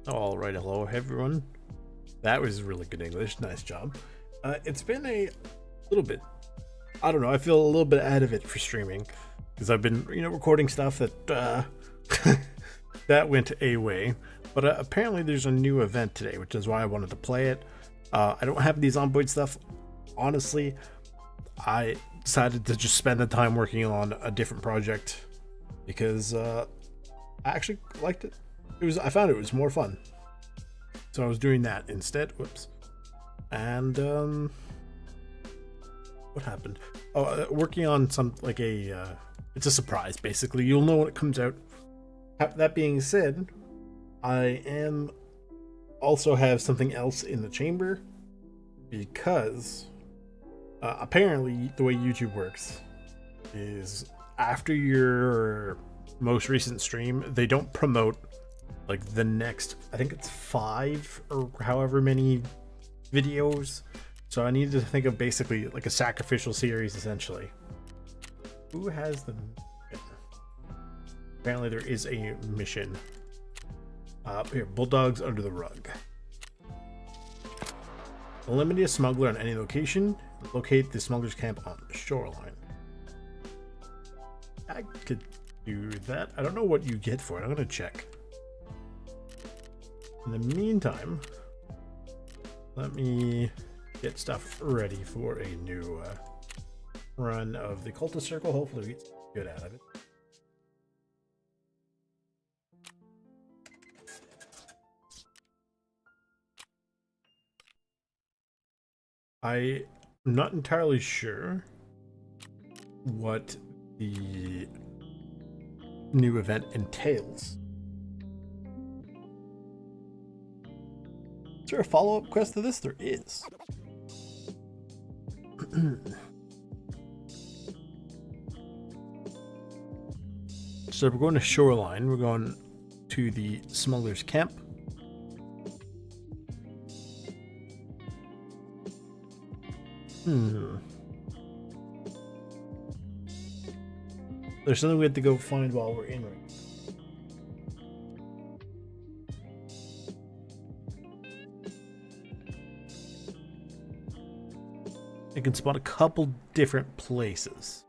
All right, hello everyone. That was really good English. Nice job. It's been a little bit. I don't know. I feel a little bit out of it for streaming because I've been, recording stuff that that went away. But apparently, there's a new event today, which is why I wanted to play it. I don't have these onboard stuff. Honestly, I decided to just spend the time working on a different project because I actually liked it. I found it was more fun, so I was doing that instead. Whoops. And what happened? Oh, working on some it's a surprise. Basically, you'll know when it comes out. That being said, I am also have something else in the chamber because apparently the way YouTube works is after your most recent stream, they don't promote like the next, I think it's 5 or however many videos. So I needed to think of basically like a sacrificial series essentially. Who has the mission? Apparently there is a mission. Here, bulldogs under the rug. Eliminate a smuggler on any location. Locate the smuggler's camp on the shoreline. I could do that. I don't know what you get for it. I'm gonna check. In the meantime, let me get stuff ready for a new run of the Cultist Circle. Hopefully we get good out of it. I'm not entirely sure what the new event entails. Is there a follow-up quest to this? There is. So we're going to Shoreline. We're going to the smuggler's camp. There's something we have to go find while we're in right now. You can spot a couple different places.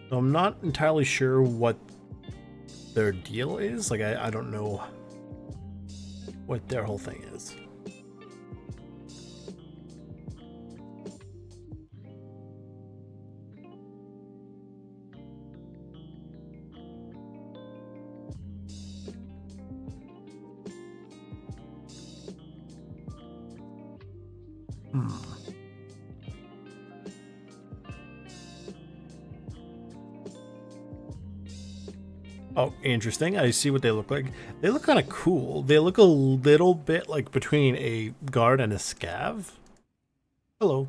So I'm not entirely sure what their deal is. Like, I don't know what their whole thing is. Oh, interesting. I see what they look like. They look kind of cool. They look a little bit like between a guard and a scav. Hello.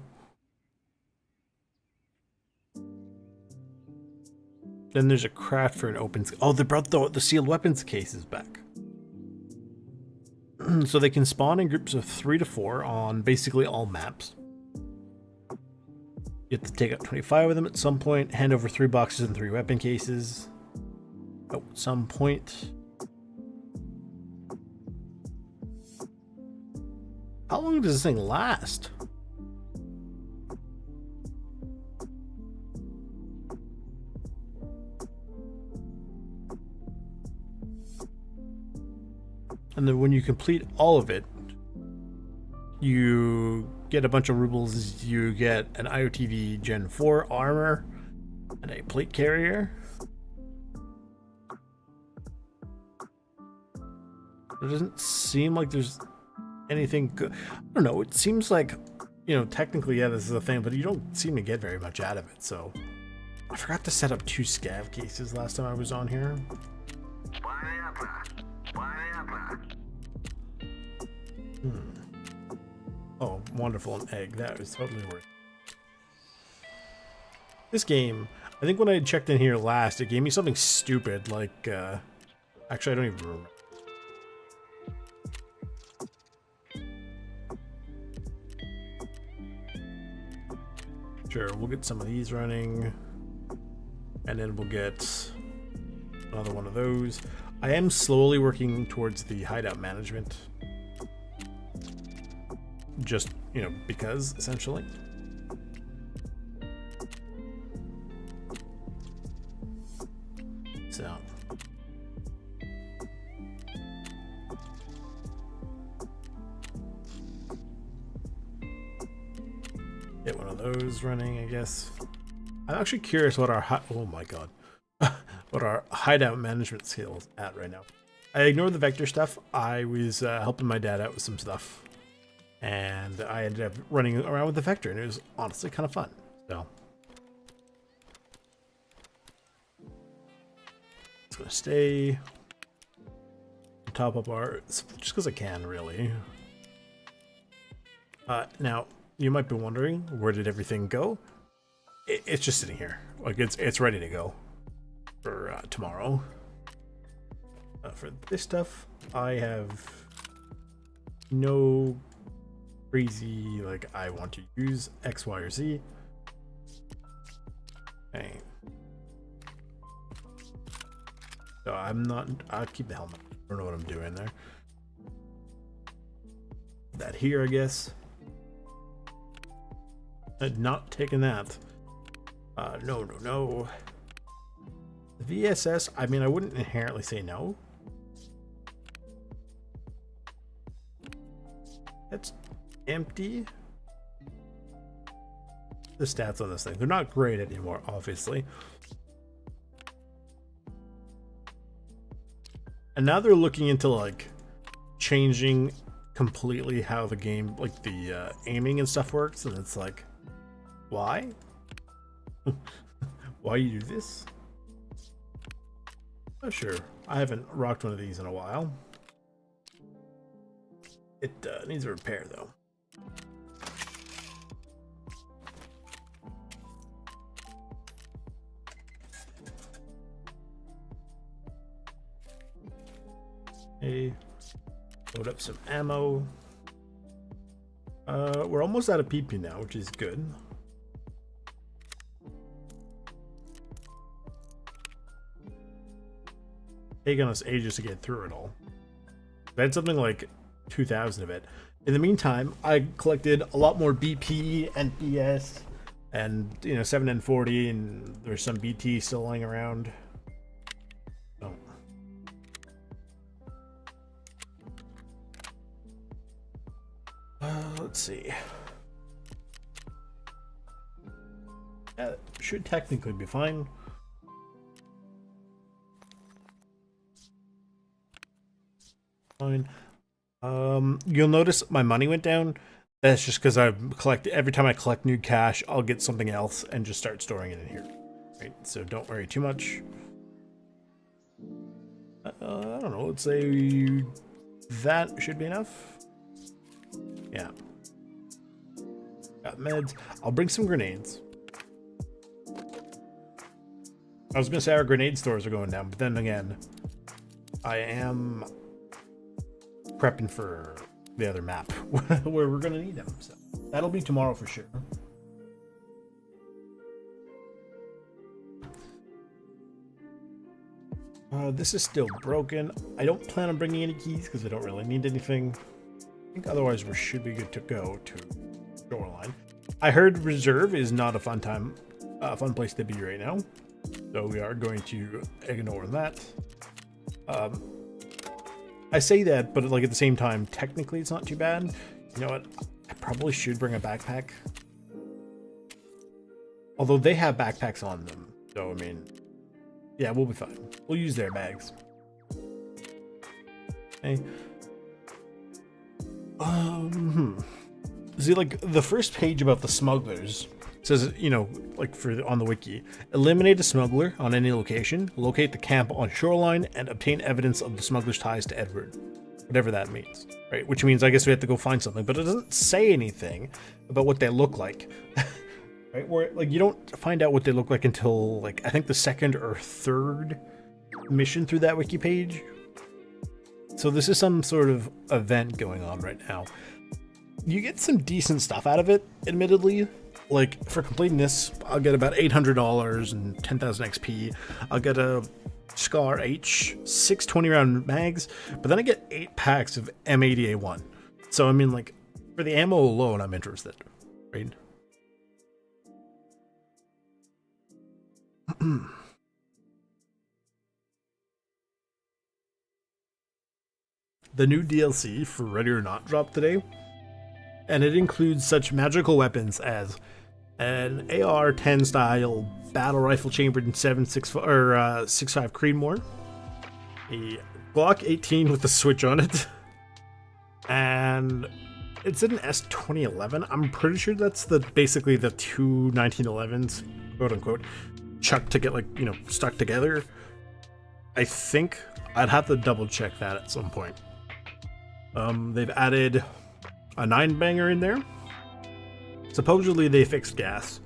Then there's a craft for an open... Oh, they brought the sealed weapons cases back. So they can spawn in groups of 3 to 4 on basically all maps. You have to take out 25 of them at some point, hand over 3 boxes and 3 weapon cases. At some point. How long does this thing last? And then when you complete all of it, you get a bunch of rubles. You get an IOTV Gen 4 armor and a plate carrier. It doesn't seem like there's anything good. I don't know. It seems like, technically, yeah, this is a thing, but you don't seem to get very much out of it. So I forgot to set up 2 scav cases last time I was on here. Oh, wonderful. An egg. That was totally worth it. This game, I think when I checked in here last, it gave me something stupid like, actually, I don't even remember. Sure, we'll get some of these running, and then we'll get Another one of those. I am slowly working towards the hideout management. Just, you know, because, essentially. So. Get one of those running, I guess. I'm actually curious what our oh my god. What our hideout management skills at right now. I ignored the vector stuff. I was helping my dad out with some stuff. And I ended up running around with the vector, and it was honestly kind of fun. So it's gonna stay. Top up our just because I can, really. Now you might be wondering, where did everything go? It's just sitting here, like it's ready to go for tomorrow. For this stuff, I have no crazy, like, I want to use X, Y, or Z. Okay. So I'll keep the helmet. I don't know what I'm doing there. That here, I guess. I'm not taking that. No. The VSS, I mean, I wouldn't inherently say no. It's empty. The stats on this thing, they're not great anymore, obviously. And now they're looking into, like, changing completely how the game, like, the aiming and stuff works, and it's like, why? Why you do this? Oh, sure. I haven't rocked one of these in a while. It needs a repair, though. Hey, load up some ammo. We're almost out of PP now, which is good. Taking us ages to get through it all. I had something like 2,000 of it. In the meantime, I collected a lot more BP and BS and, you know, 7N40, and there's some BT still lying around. Oh. Let's see. That should technically be fine. Fine. You'll notice my money went down. That's just because I've collected, every time I collect new cash, I'll get something else and just start storing it in here. Right, so don't worry too much. I don't know, let's say that should be enough. Yeah. Got meds. I'll bring some grenades. I was gonna say our grenade stores are going down, but then again, I am prepping for the other map where we're gonna need them, so that'll be tomorrow for sure. This is still broken. I don't plan on bringing any keys because I don't really need anything. I think otherwise we should be good to go to Shoreline. I heard Reserve is not a fun place to be right now, so we are going to ignore that. I say that, but like at the same time, technically it's not too bad. You know what? I probably should bring a backpack. Although they have backpacks on them, so I mean, yeah, we'll be fine. We'll use their bags. Okay. See, like the first page about the smugglers says, you know, like on the wiki, eliminate a smuggler on any location, locate the camp on Shoreline, and obtain evidence of the smuggler's ties to Edward. Whatever that means, right? Which means I guess we have to go find something, but it doesn't say anything about what they look like. Right? Where, like, you don't find out what they look like until, like, I think the second or third mission through that wiki page. So this is some sort of event going on right now. You get some decent stuff out of it, admittedly. Like, for completing this, I'll get about $800 and 10,000 XP. I'll get a Scar H, 6 20-round mags, but then I get 8 packs of M80A1. So I mean, like, for the ammo alone, I'm interested, right? The new DLC for Ready or Not dropped today, and it includes such magical weapons as an AR-10 style battle rifle chambered in 6.5 Creedmoor, a Glock 18 with a switch on it, and it's an S2011. I'm pretty sure that's basically the two 1911s, quote unquote, chucked to get, like, you know, stuck together. I think I'd have to double check that at some point. They've added a 9-banger in there. Supposedly they fixed gas.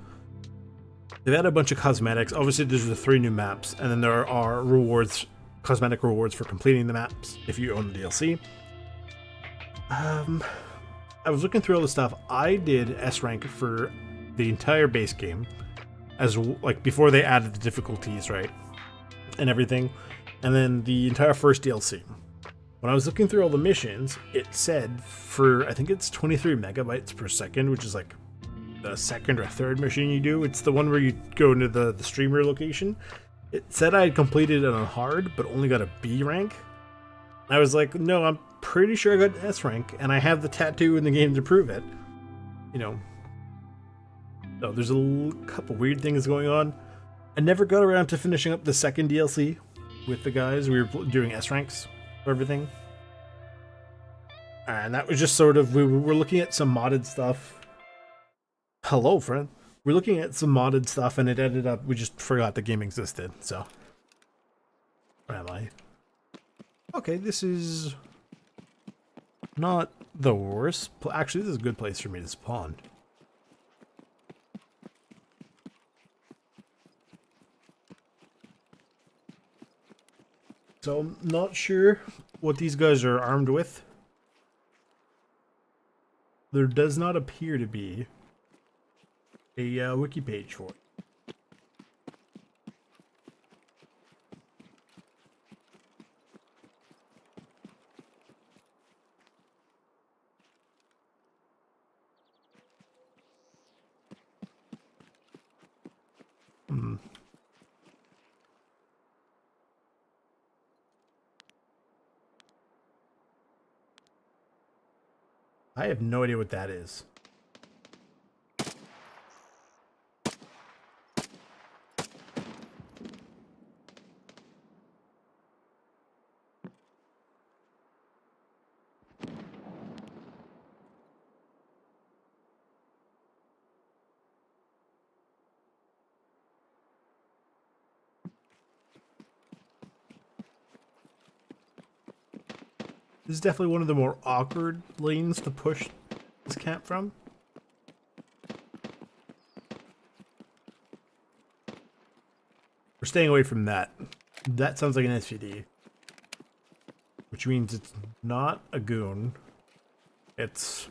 They've added a bunch of cosmetics. Obviously there's the 3 new maps, and then there are rewards, cosmetic rewards for completing the maps if you own the DLC. I was looking through all the stuff. I did S rank for the entire base game, as like before they added the difficulties, right, and everything, and then the entire first DLC. When I was looking through all the missions, it said for, I think it's 23 megabytes per second, which is like the second or third mission you do. It's the one where you go into the streamer location. It said I had completed it on hard, but only got a B rank. I was like, no, I'm pretty sure I got S rank, and I have the tattoo in the game to prove it. You know. So there's a couple weird things going on. I never got around to finishing up the second DLC with the guys. We were doing S ranks for everything. And that was just sort of, we were looking at some modded stuff. Hello, friend. We're looking at some modded stuff, and it ended up, we just forgot the game existed, so. Where am I? Okay, this is not the worst. Actually, this is a good place for me to spawn. So I'm not sure what these guys are armed with. There does not appear to be a wiki page for it. I have no idea what that is. This is definitely one of the more awkward lanes to push this camp from. We're staying away from that. That sounds like an SVD. Which means it's not a goon. It's...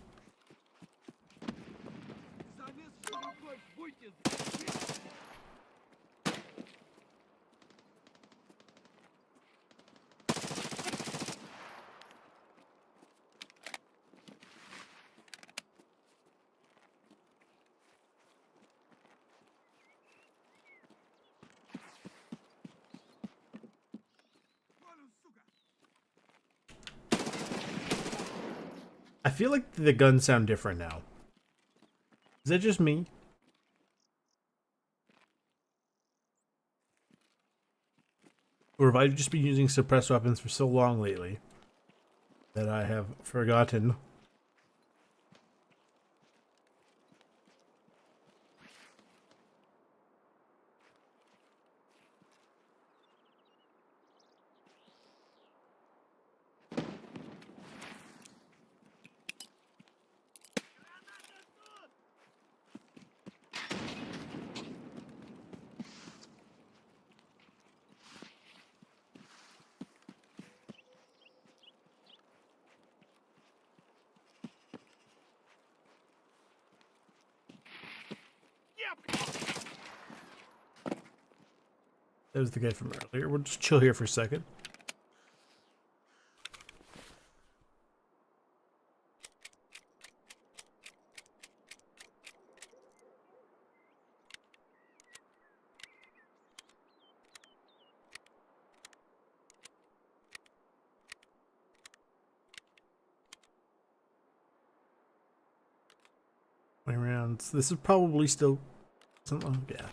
I feel like the guns sound different now. Is that just me? Or have I just been using suppressed weapons for so long lately that I have forgotten? There's the guy from earlier. We'll just chill here for a second. Rounds. This is probably still something. Yeah.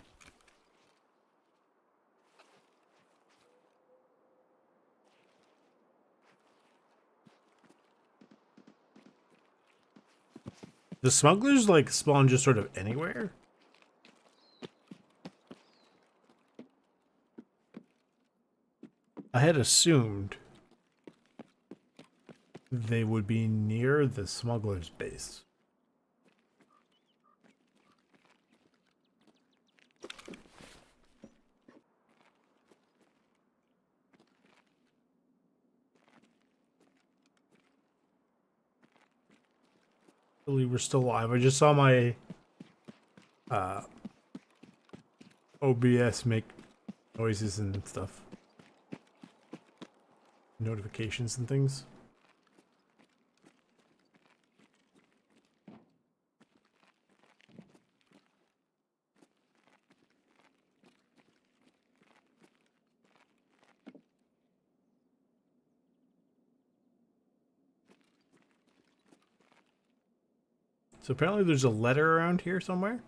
The smugglers like spawn just sort of anywhere. I had assumed they would be near the smugglers' base. We're still alive. I just saw my OBS make noises and stuff. Notifications and things. So apparently there's a letter around here somewhere.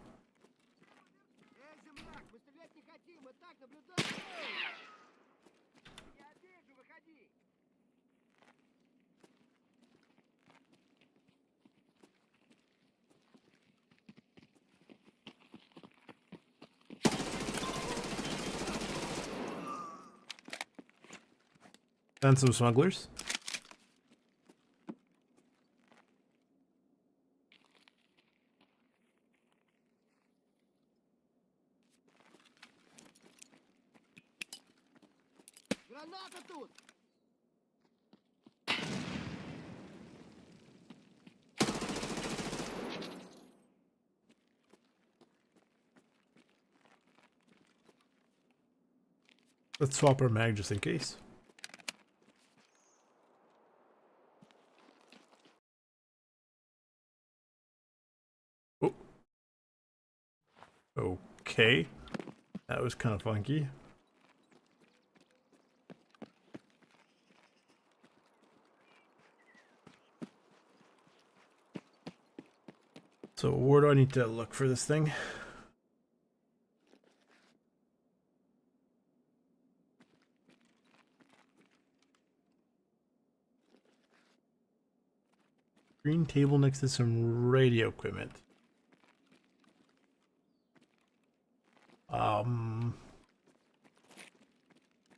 And some smugglers. Let's swap our mag just in case. Oh. Okay. That was kind of funky. So where do I need to look for this thing? Green table next to some radio equipment.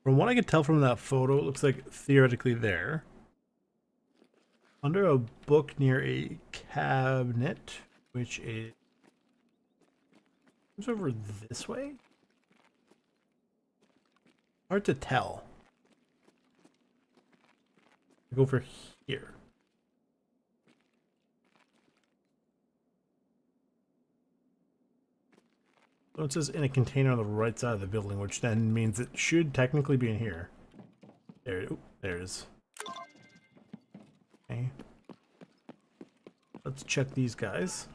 From what I could tell from that photo, it looks like theoretically there. Under a book near a cabinet, which is over this way? Hard to tell. Go over here. So it says in a container on the right side of the building, which then means it should technically be in here. There, oh, there it is. Okay. Let's check these guys.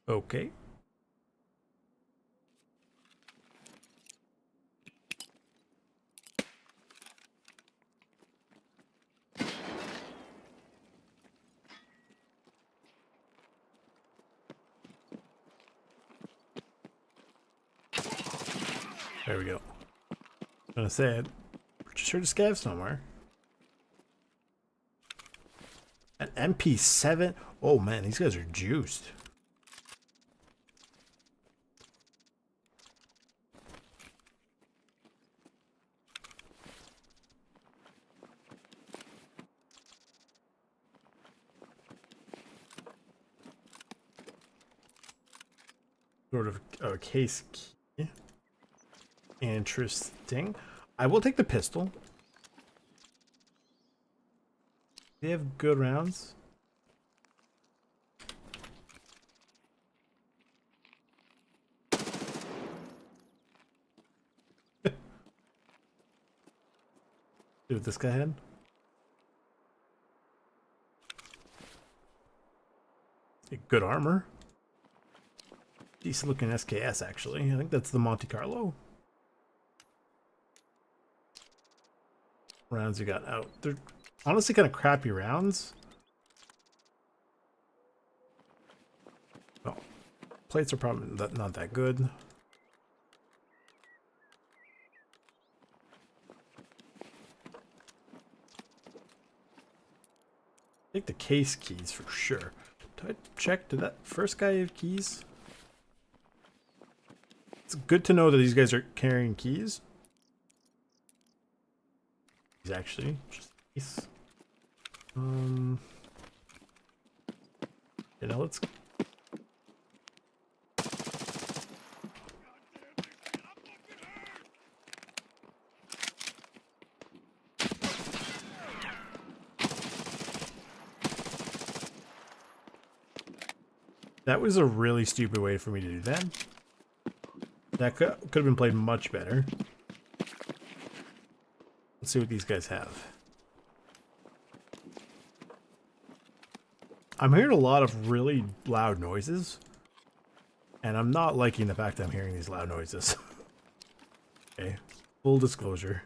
Okay. There we go. I'm gonna say it. We're just here to scav somewhere. An MP7? Oh man, these guys are juiced. Sort of a case key. Interesting. I will take the pistol. They have good rounds. See what this guy had. Good armor. Decent looking SKS, actually. I think that's the Monte Carlo. Rounds you got out. They're honestly kind of crappy rounds. Oh, plates are probably not that good. Take the case keys for sure. Did I check? Did that first guy have keys? It's good to know that these guys are carrying keys. He's actually just keys. You know, let's. That was a really stupid way for me to do that. That could have been played much better. Let's see what these guys have. I'm hearing a lot of really loud noises. And I'm not liking the fact that I'm hearing these loud noises. Okay, full disclosure.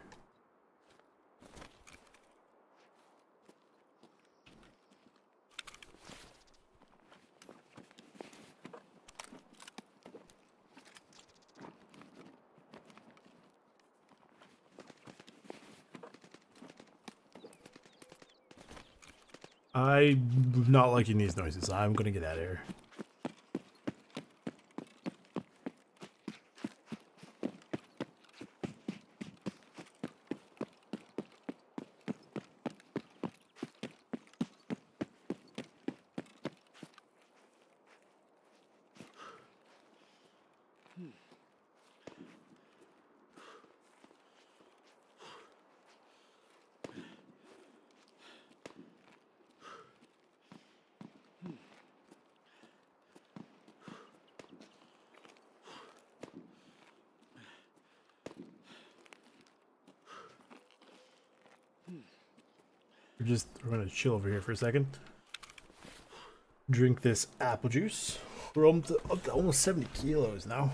I'm not liking these noises. I'm gonna get out of here. We're gonna chill over here for a second. Drink this apple juice. We're up to almost 70 kilos now.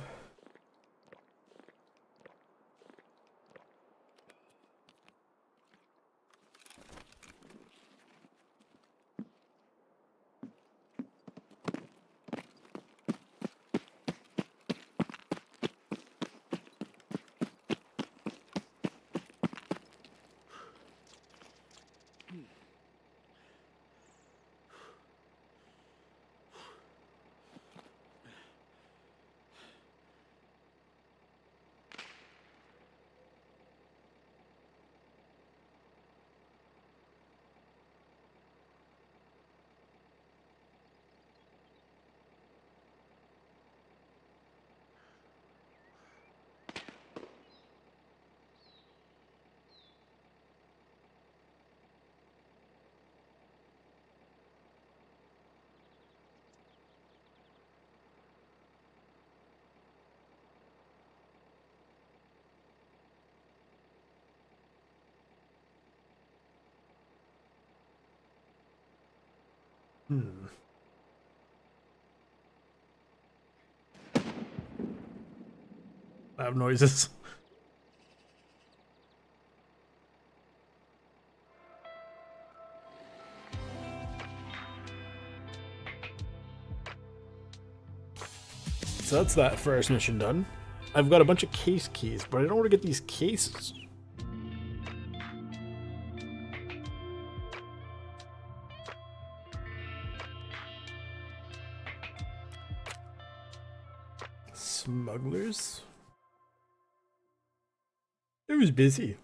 Loud noises. So that's that first mission done. I've got a bunch of case keys, but I don't want to get these cases. Smugglers. It was busy.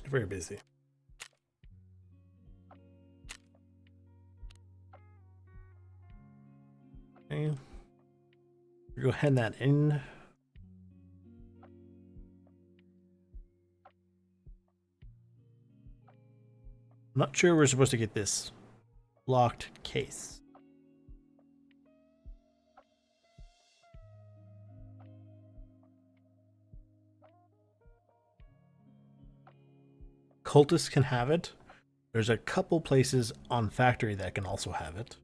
Very busy. Okay. Go hand that in. I'm not sure we're supposed to get this locked case. Cultists can have it. There's a couple places on factory that can also have it.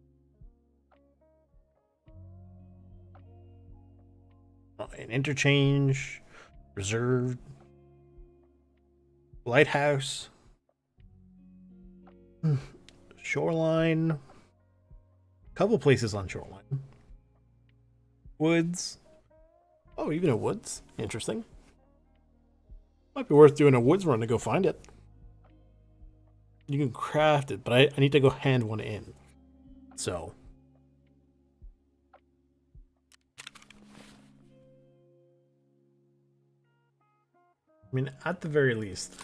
An interchange, reserved, lighthouse, shoreline, couple places on shoreline, woods. Oh, even a woods. Interesting. Might be worth doing a woods run to go find it. You can craft it, but I need to go hand one in. So. I mean, at the very least,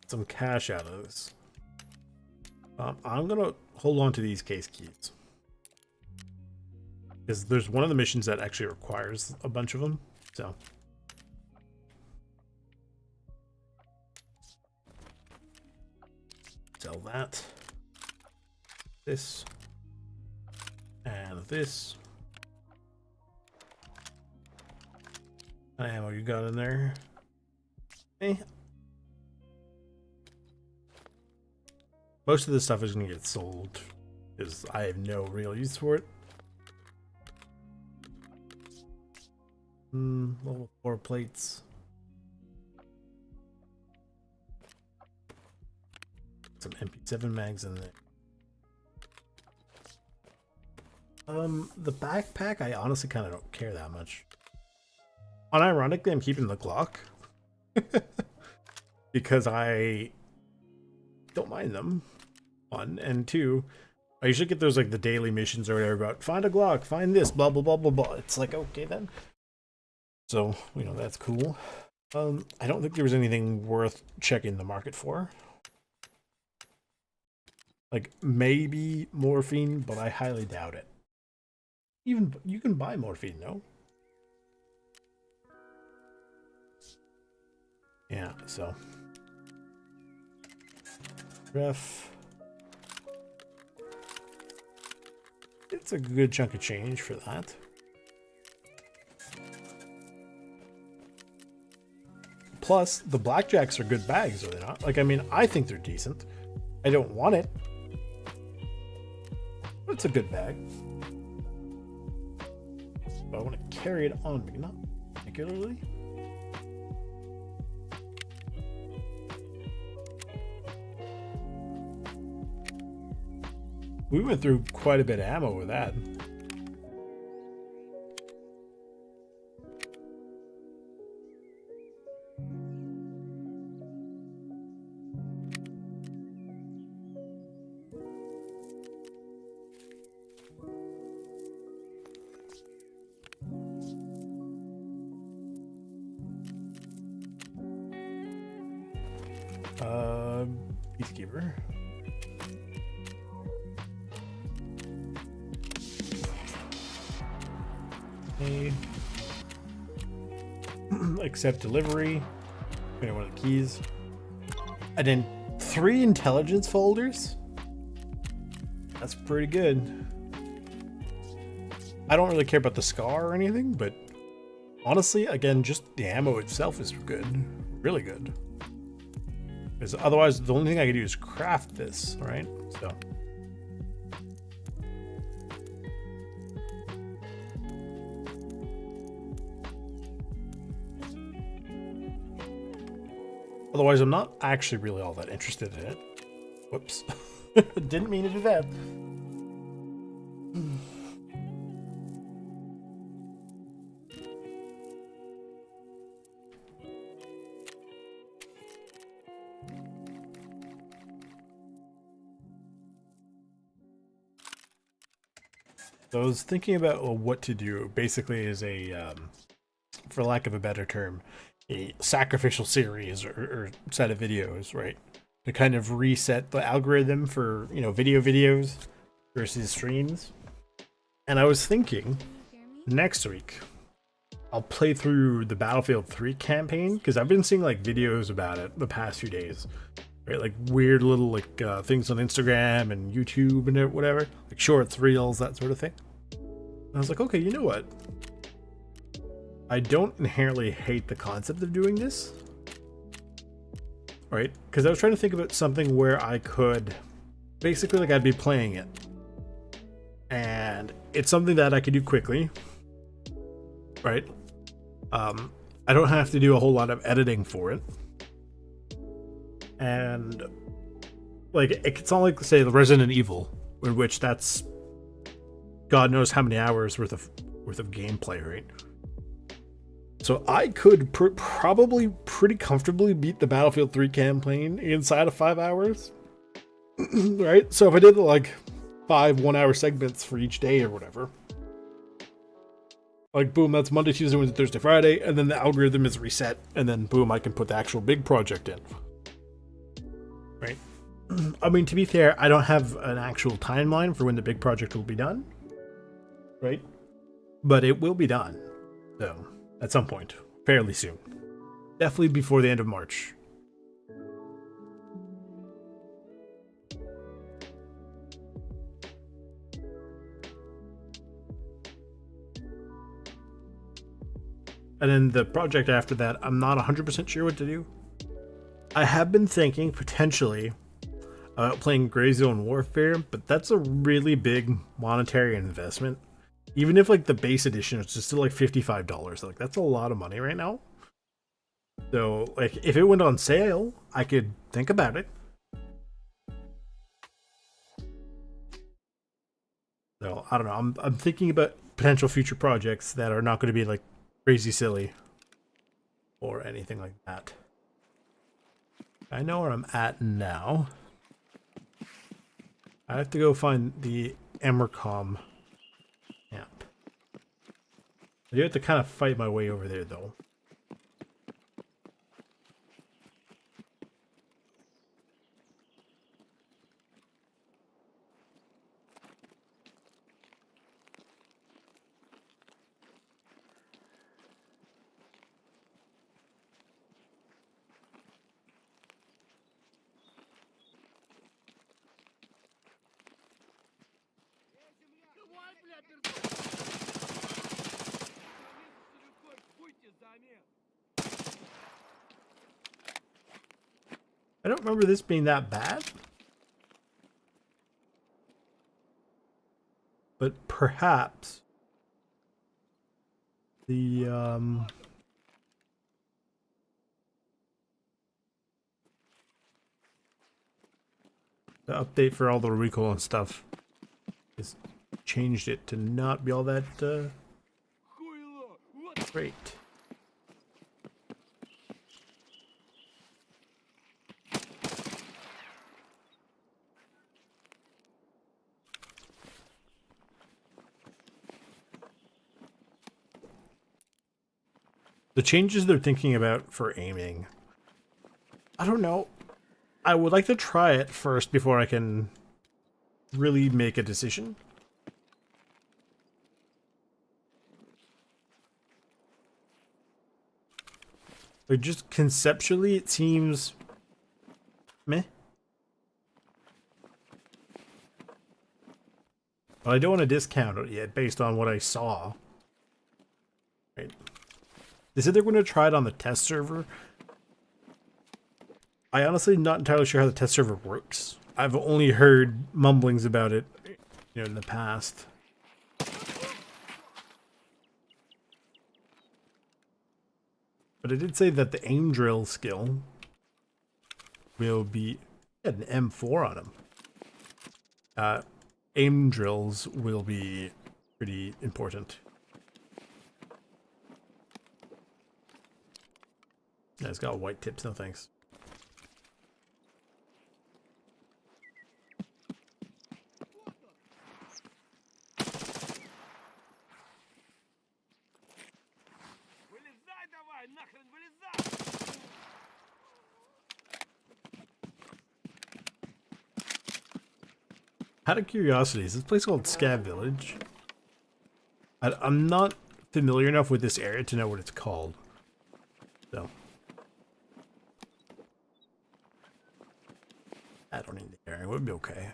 some cash out of this. I'm going to hold on to these case keys. Because there's one of the missions that actually requires a bunch of them. So. Sell that. This. And this. What ammo you got in there? Okay. Most of this stuff is going to get sold because I have no real use for it. Level 4 plates. Some MP7 mags in there. The backpack, I honestly kind of don't care that much. Unironically, I'm keeping the Glock. Because I don't mind them. 1 and 2, I usually get those like the daily missions or whatever about find a Glock, find this, blah blah blah blah blah. It's like, okay then. So, you know, that's cool. I don't think there was anything worth checking the market for. Like maybe morphine, but I highly doubt it. Even you can buy morphine, no? Yeah, so ref. It's a good chunk of change for that. Plus, the blackjacks are good bags, are they not? Like, I mean, I think they're decent. I don't want it. But it's a good bag. But I want to carry it on me, not particularly. We went through quite a bit of ammo with that. Peacekeeper. Okay. Accept delivery. One of the keys. And then 3 intelligence folders. That's pretty good. I don't really care about the scar or anything, but honestly, again, just the ammo itself is good. Really good. Because otherwise, the only thing I can do is craft this, right? So. Otherwise, I'm not actually really all that interested in it. Whoops. Didn't mean to do that. So I was thinking about what to do. Basically, is a, for lack of a better term, a sacrificial series or set of videos, right? To kind of reset the algorithm for, you know, videos versus streams. And I was thinking, Hear me? next week, I'll play through the Battlefield 3 campaign, because I've been seeing like videos about it the past few days. Right, like weird little like things on Instagram and YouTube and whatever, like shorts, reels, that sort of thing. And I was like, okay, you know what? I don't inherently hate the concept of doing this, right? Because I was trying to think about something where I could basically, like, I'd be playing it, and it's something that I could do quickly, right? I don't have to do a whole lot of editing for it. And like, it's not like, say, the Resident Evil, in which that's God knows how many hours worth of gameplay, right? So I could probably pretty comfortably beat the Battlefield 3 campaign inside of 5 hours, right? So if I did like 5 1-hour segments for each day or whatever, like boom, that's Monday, Tuesday, Wednesday, Thursday, Friday, and then the algorithm is reset, and then boom, I can put the actual big project in. Right. I mean, to be fair, I don't have an actual timeline for when the big project will be done. Right. But it will be done. So, at some point. Fairly soon. Definitely before the end of March. And then the project after that, I'm not 100% sure what to do. I have been thinking potentially about playing Gray Zone Warfare, but that's a really big monetary investment. Even if like the base edition is just still like $55, like that's a lot of money right now. So like if it went on sale, I could think about it. So I don't know. I'm thinking about potential future projects that are not going to be like crazy silly or anything like that. I know where I'm at now. I have to go find the Emercom camp. I do have to kind of fight my way over there, though. I don't remember this being that bad. But perhaps the update for all the recoil and stuff has changed it to not be all that great. The changes they're thinking about for aiming, I don't know. I would like to try it first before I can really make a decision. Like, just conceptually, it seems meh. But I don't want to discount it yet based on what I saw. Right. They said they're going to try it on the test server. I honestly not entirely sure how the test server works. I've only heard mumblings about it, you know, in the past. But it did say that the aim drill skill will be an M4 on him. Aim drills will be pretty important. Yeah, it's got white tips, no thanks. Out of curiosity, is this place called Scav Village? I'm not familiar enough with this area to know what it's called. So I don't need the area. It would be okay.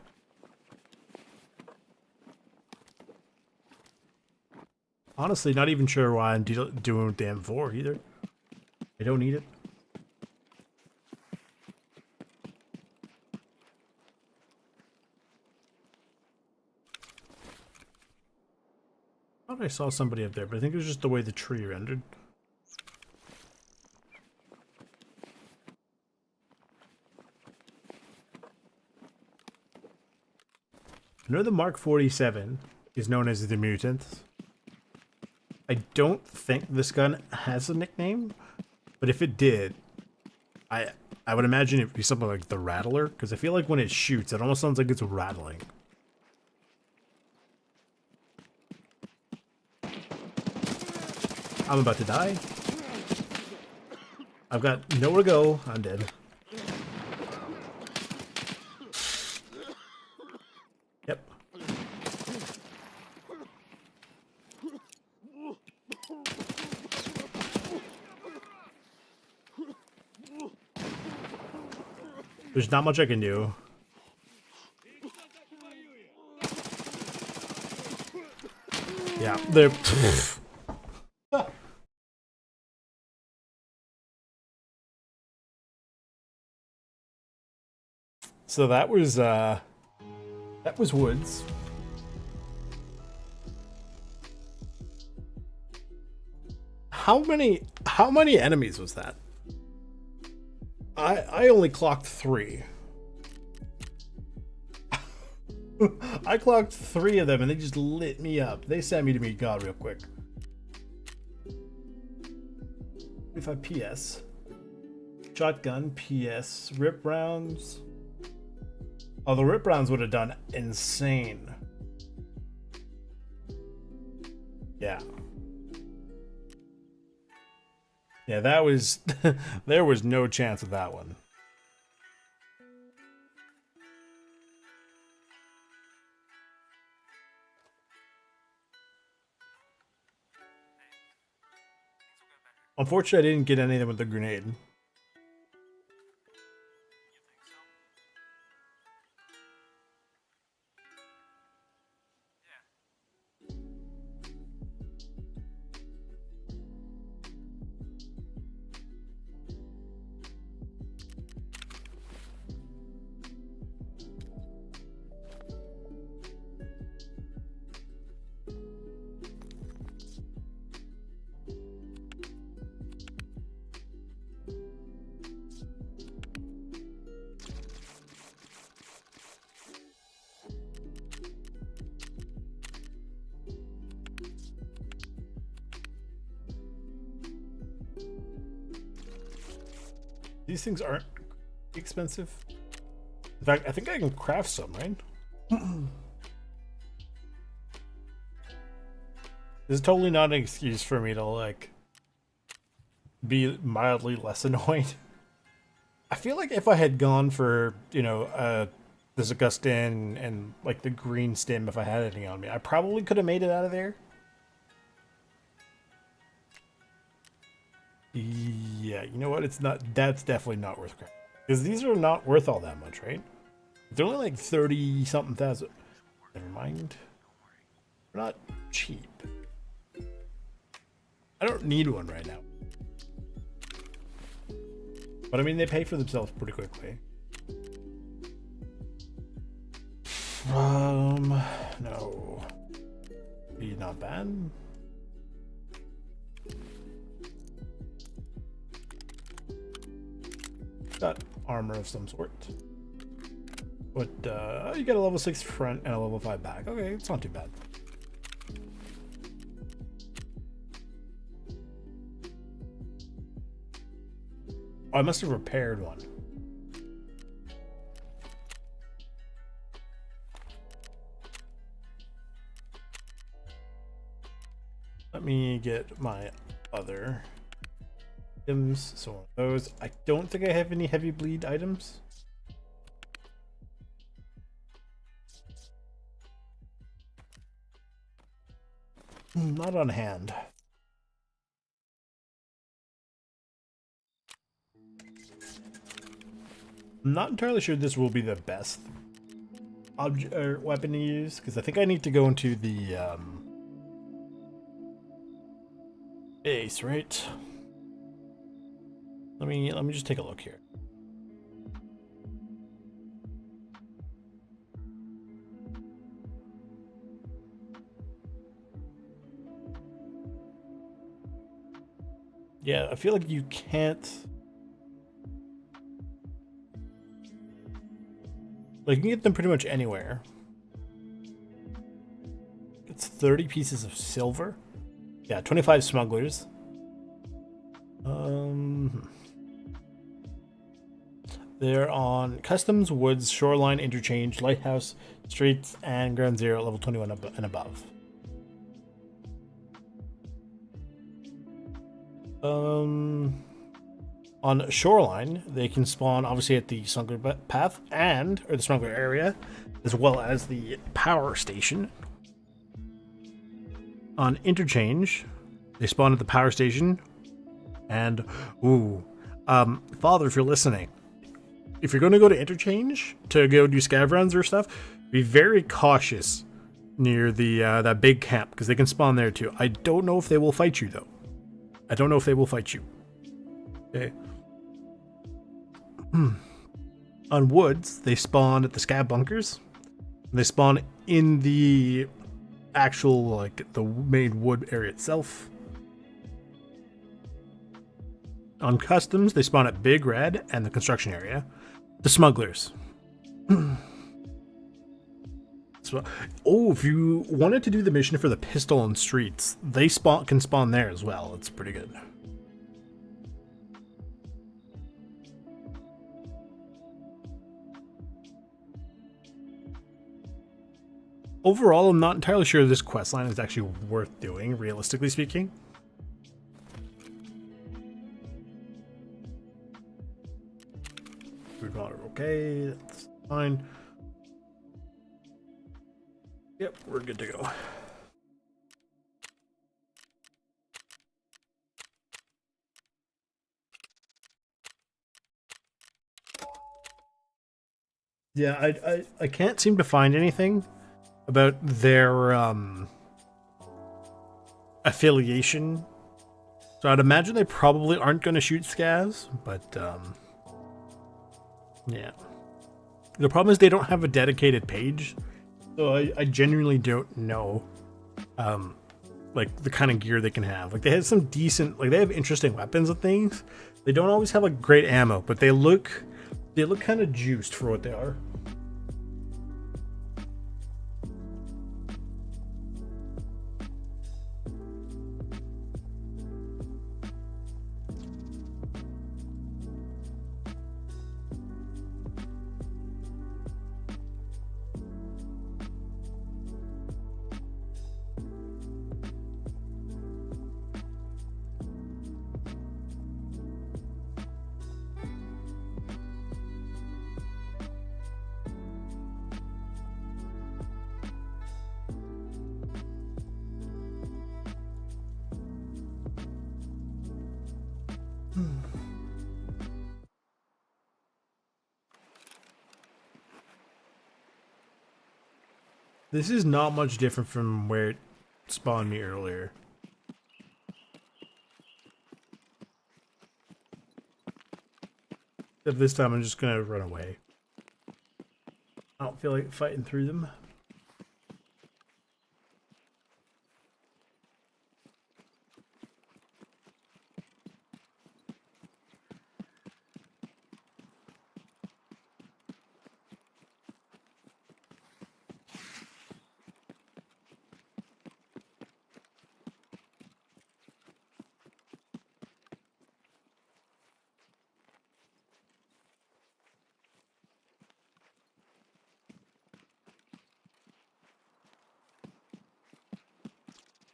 Honestly, not even sure why I'm doing with the M4 either. I don't need it. I thought I saw somebody up there, but I think it was just the way the tree rendered. I know the Mark 47 is known as the Mutant. I don't think this gun has a nickname, but if it did, I would imagine it would be something like the Rattler, because I feel like when it shoots, it almost sounds like it's rattling. I'm about to die. I've got nowhere to go. I'm dead. Yep. There's not much I can do. Yeah, they're... So that was Woods. How many enemies was that? I only clocked 3. I clocked 3 of them and they just lit me up. They sent me to meet God real quick. 25 PS. Shotgun PS. Rip rounds. Oh, the rip rounds would have done insane. Yeah. Yeah, that was... there was no chance of that one. Unfortunately, I didn't get any of them with the grenade. These things aren't expensive. In fact, I think I can craft some, right? This is totally not an excuse for me to, like, be mildly less annoyed. I feel like if I had gone for, you know, the Augustin and, like, the green stim, if I had anything on me, I probably could have made it out of there. Yeah, you know what? It's not. That's definitely not worth crap. Because these are not worth all that much, right? They're only like 30-something thousand. Never mind. They're not cheap. I don't need one right now. But I mean, they pay for themselves pretty quickly. No. Be not bad. Got armor of some sort. But you got a level 6 front and a level 5 back. Okay, it's not too bad. Oh, I must have repaired one. Let me get my other items. So those, I don't think I have any heavy bleed items. Not on hand. I'm not entirely sure this will be the best object or weapon to use, because I think I need to go into the base, right? Let me just take a look here. Yeah, I feel like you can't. Like, you can get them pretty much anywhere. It's 30 pieces of silver. Yeah, 25 smugglers. They're on customs, woods, shoreline, interchange, lighthouse, streets, and ground zero, level 21 and above. On shoreline, they can spawn obviously at the smuggler path or the smuggler area, as well as the power station. On interchange, they spawn at the power station, and Father, if you're listening, if you're going to go to interchange to go do scav runs or stuff, be very cautious near the that big camp, because they can spawn there too. I don't know if they will fight you though. I don't know if they will fight you. Okay. On woods, they spawn at the scav bunkers. They spawn in the actual, like, the main wood area itself. On customs, they spawn at Big Red and the construction area. The smugglers. So, if you wanted to do the mission for the pistol on streets, they can spawn there as well. It's pretty good. Overall, I'm not entirely sure this questline is actually worth doing, realistically speaking. Food water, okay, that's fine. Yep, we're good to go. Yeah, I can't seem to find anything about their affiliation. So I'd imagine they probably aren't going to shoot scavs, but yeah. The problem is they don't have a dedicated page, so I genuinely don't know like the kind of gear they can have. Like, they have some decent, like, they have interesting weapons and things. They don't always have like great ammo, but they look kind of juiced for what they are. This is not much different from where it spawned me earlier. Except this time I'm just gonna run away. I don't feel like fighting through them.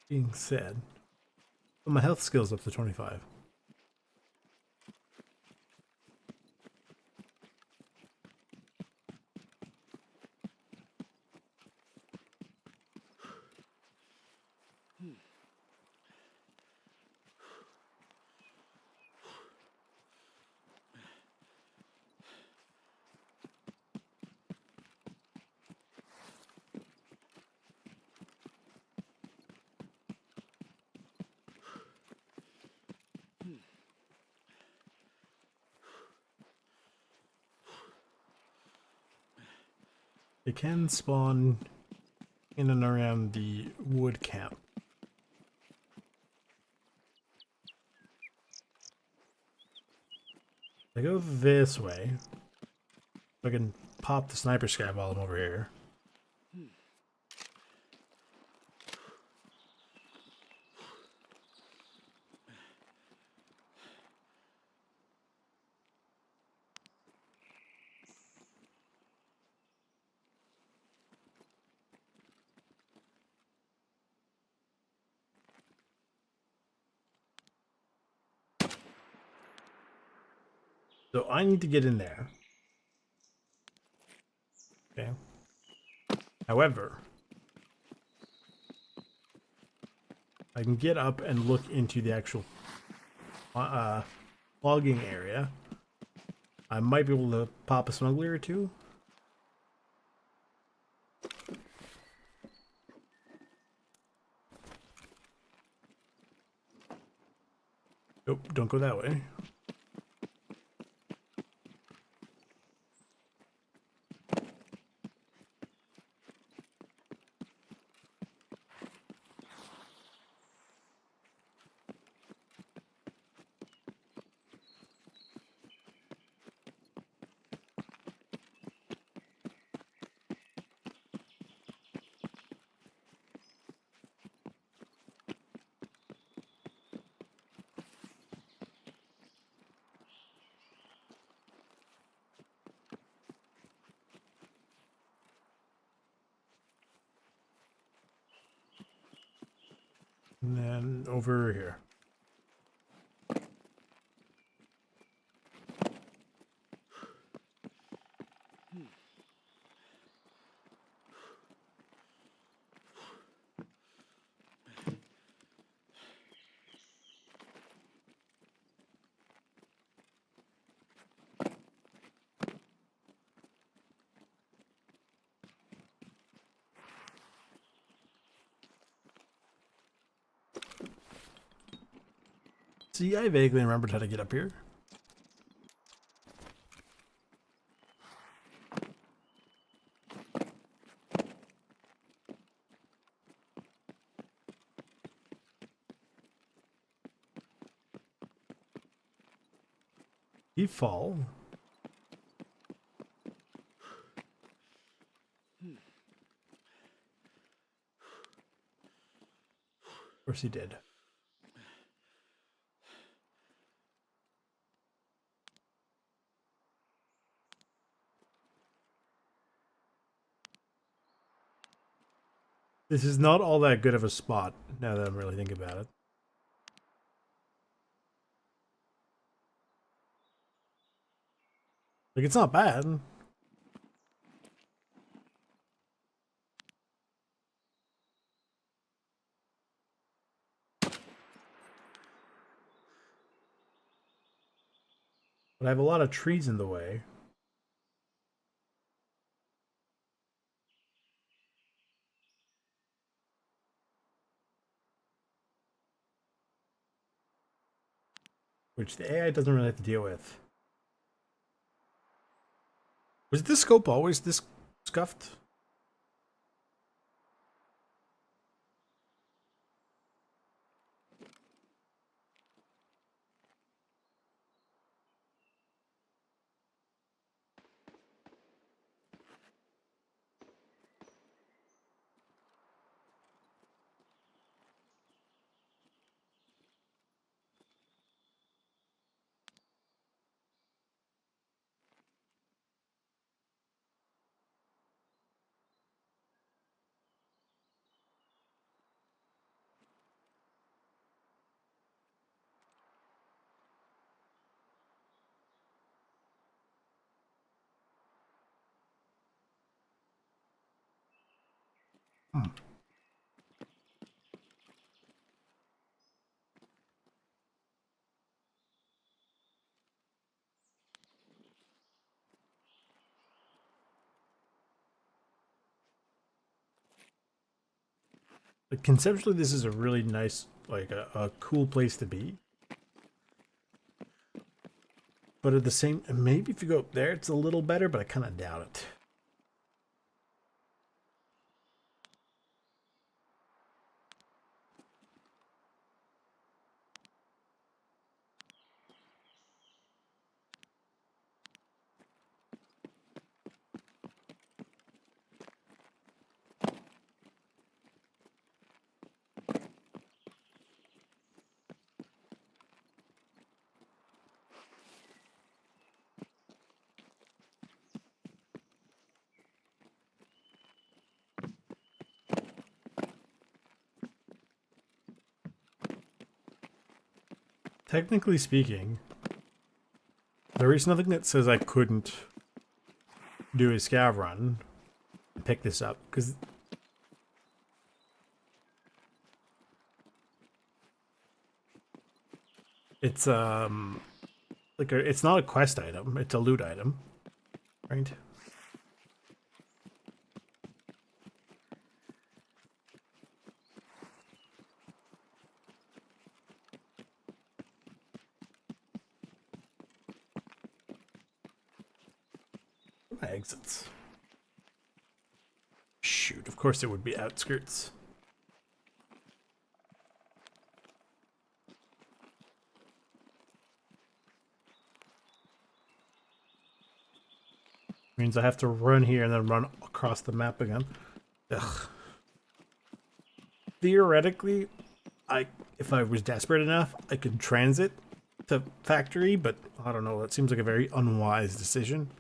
Being said, but my health skill's up to 25. They can spawn in and around the wood camp. I go this way. I can pop the sniper scav while I'm over here. So I need to get in there. Okay. However, I can get up and look into the actual logging area. I might be able to pop a smuggler or two. Nope, don't go that way. And then over here. See, I vaguely remembered how to get up here. He fall. Of course he did. This is not all that good of a spot, now that I'm really thinking about it. Like, it's not bad. But I have a lot of trees in the way. Which the AI doesn't really have to deal with. Was this scope always this scuffed? Hmm. But conceptually, this is a really nice, like a cool place to be. But at the same, maybe if you go up there, it's a little better, but I kind of doubt it. technically speaking, there is nothing that says I couldn't do a scav run and pick this up, because it's like it's not a quest item, it's a loot item, right? My exits. Shoot, of course it would be outskirts. Means I have to run here and then run across the map again. Ugh. Theoretically, if I was desperate enough, I could transit to factory, but I don't know, that seems like a very unwise decision.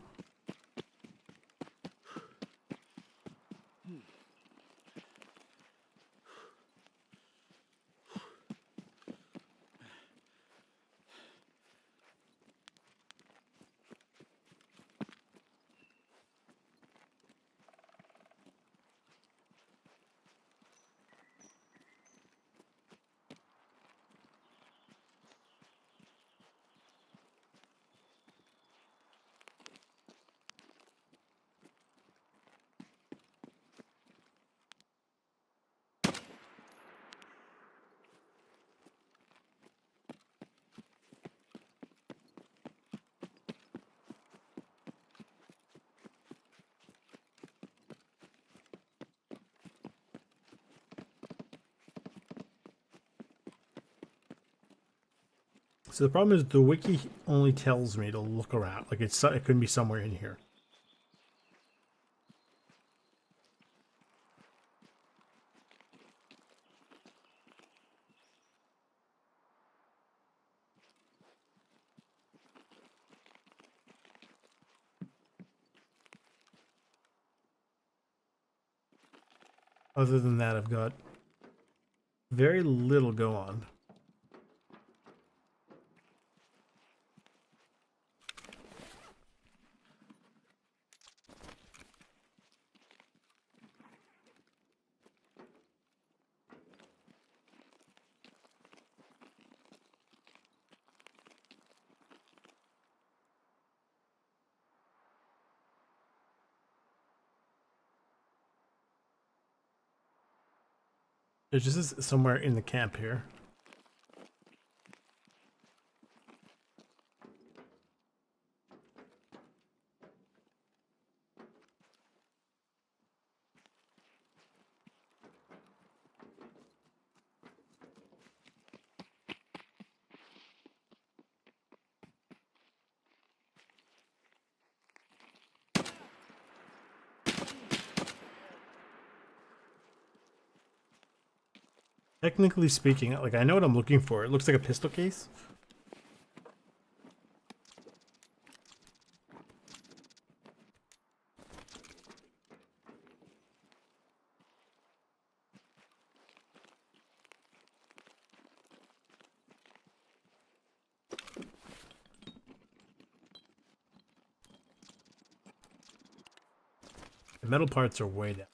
So the problem is the wiki only tells me to look around. Like it couldn't be somewhere in here. Other than that, I've got very little go on. There's just somewhere in the camp here. Technically speaking, like I know what I'm looking for. It looks like a pistol case. The metal parts are way down.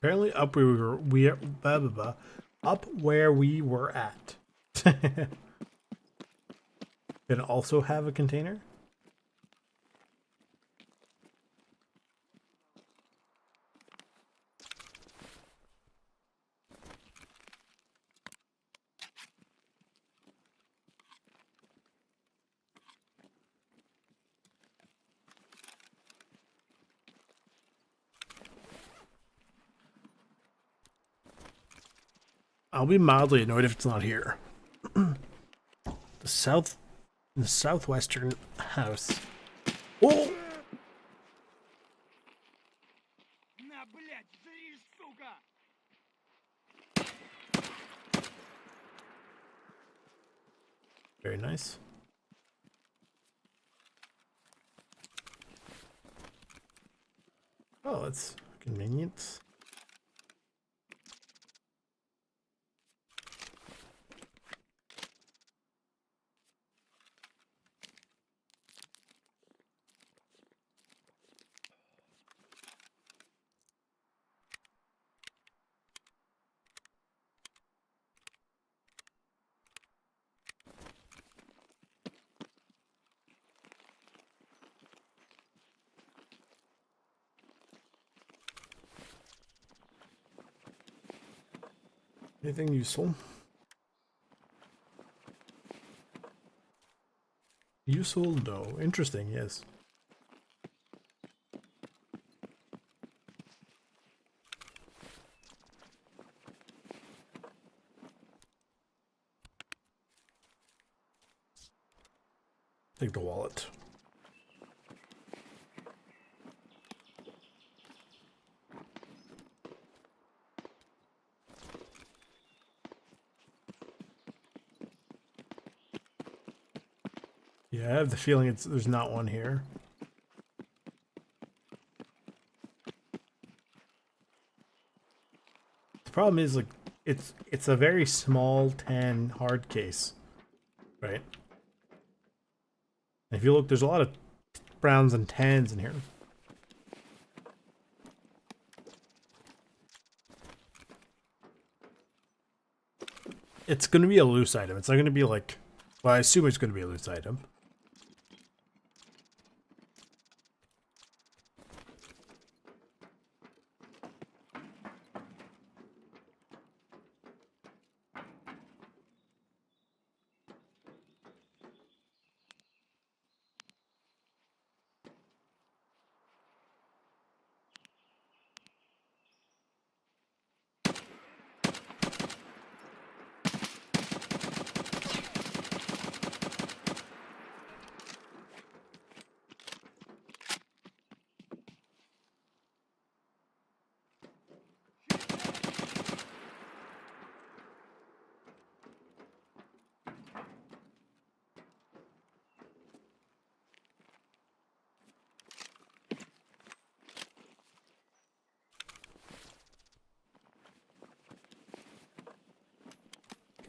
Apparently, up up where we were at. Can also have a container. I'll be mildly annoyed if it's not here. The southwestern house. Oh! Very nice. Oh, that's convenient. Anything useful? Useful? No. Interesting, yes. Take the wallet. Yeah, I have the feeling there's not one here. The problem is, like, it's a very small tan hard case, right? And if you look, there's a lot of browns and tans in here. It's going to be a loose item. It's not going to be like, well, I assume it's going to be a loose item.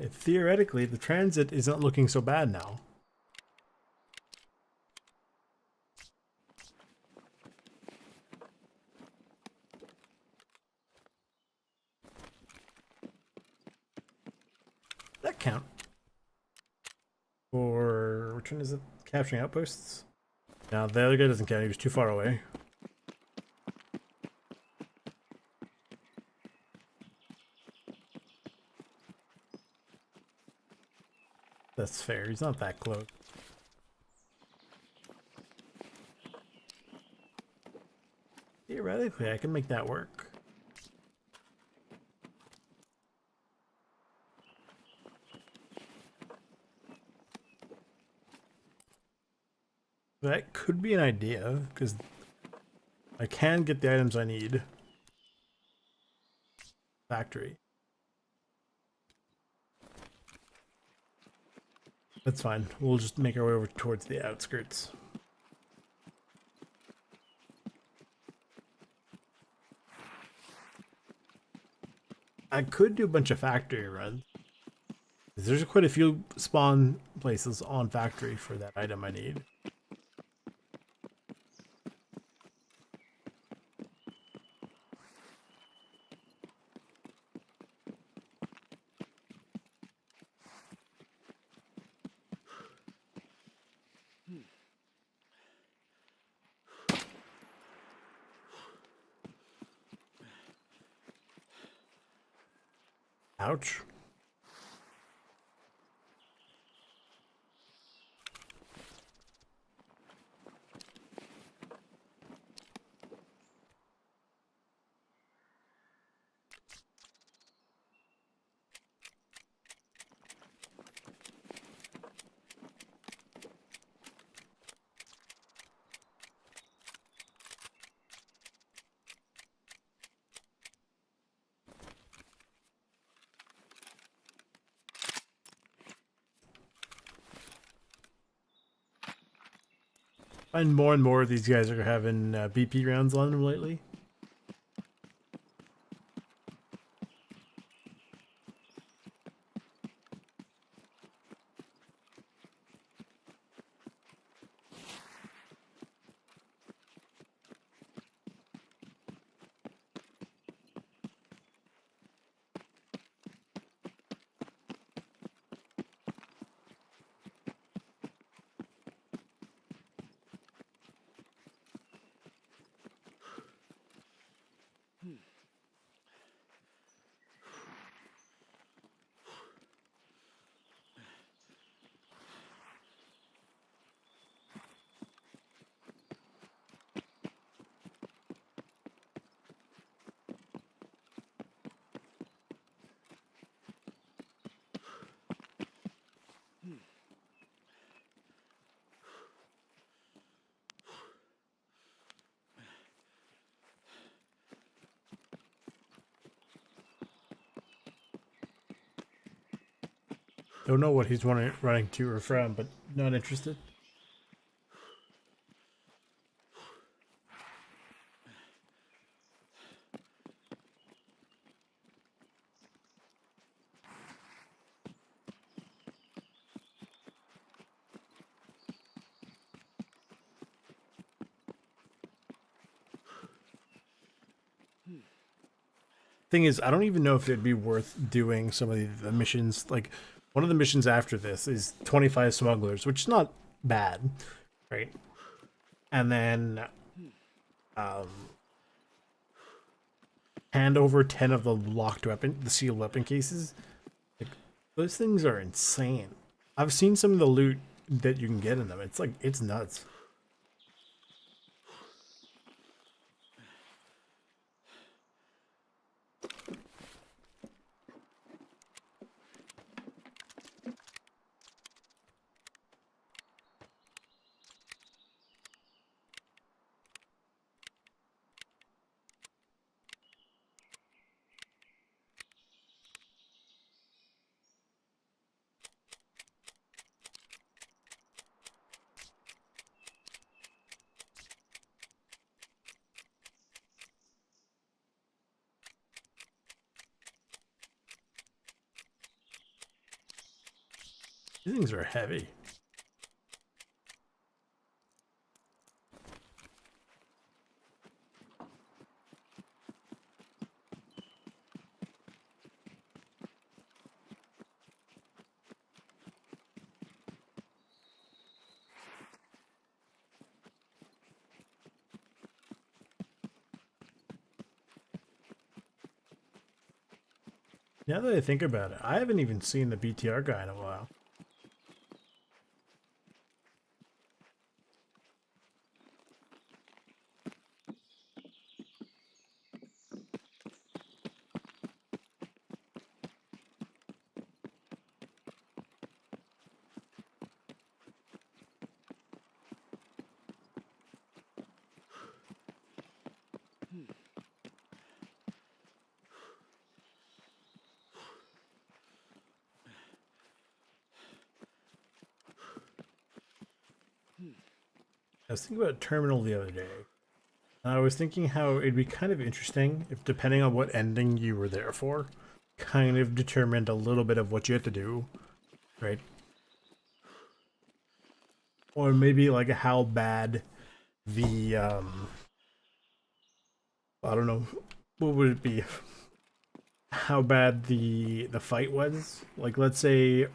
Okay, theoretically, the transit isn't looking so bad now. That count? For which one is it? Capturing outposts? Now the other guy doesn't count. He was too far away. That's fair. He's not that close. Theoretically, I can make that work. That could be an idea, because I can get the items I need. Factory. That's fine. We'll just make our way over towards the outskirts. I could do a bunch of factory runs. There's quite a few spawn places on factory for that item I need. Ouch. find more and more of these guys are having BP rounds on them lately. Don't know what he's running to or from, but not interested. Thing is, I don't even know if it'd be worth doing some of the missions. Like, one of the missions after this is 25 smugglers, which is not bad, right? And then hand over 10 of the locked weapon, the sealed weapon cases. Like, those things are insane. I've seen some of the loot that you can get in them. It's like, it's nuts. These things are heavy. Now that I think about it, I haven't even seen the BTR guy in a while. I was thinking about Terminal the other day. And I was thinking how it'd be kind of interesting if, depending on what ending you were there for, kind of determined a little bit of what you had to do, right? Or maybe like how bad the I don't know, what would it be? How bad the fight was? Like, let's say,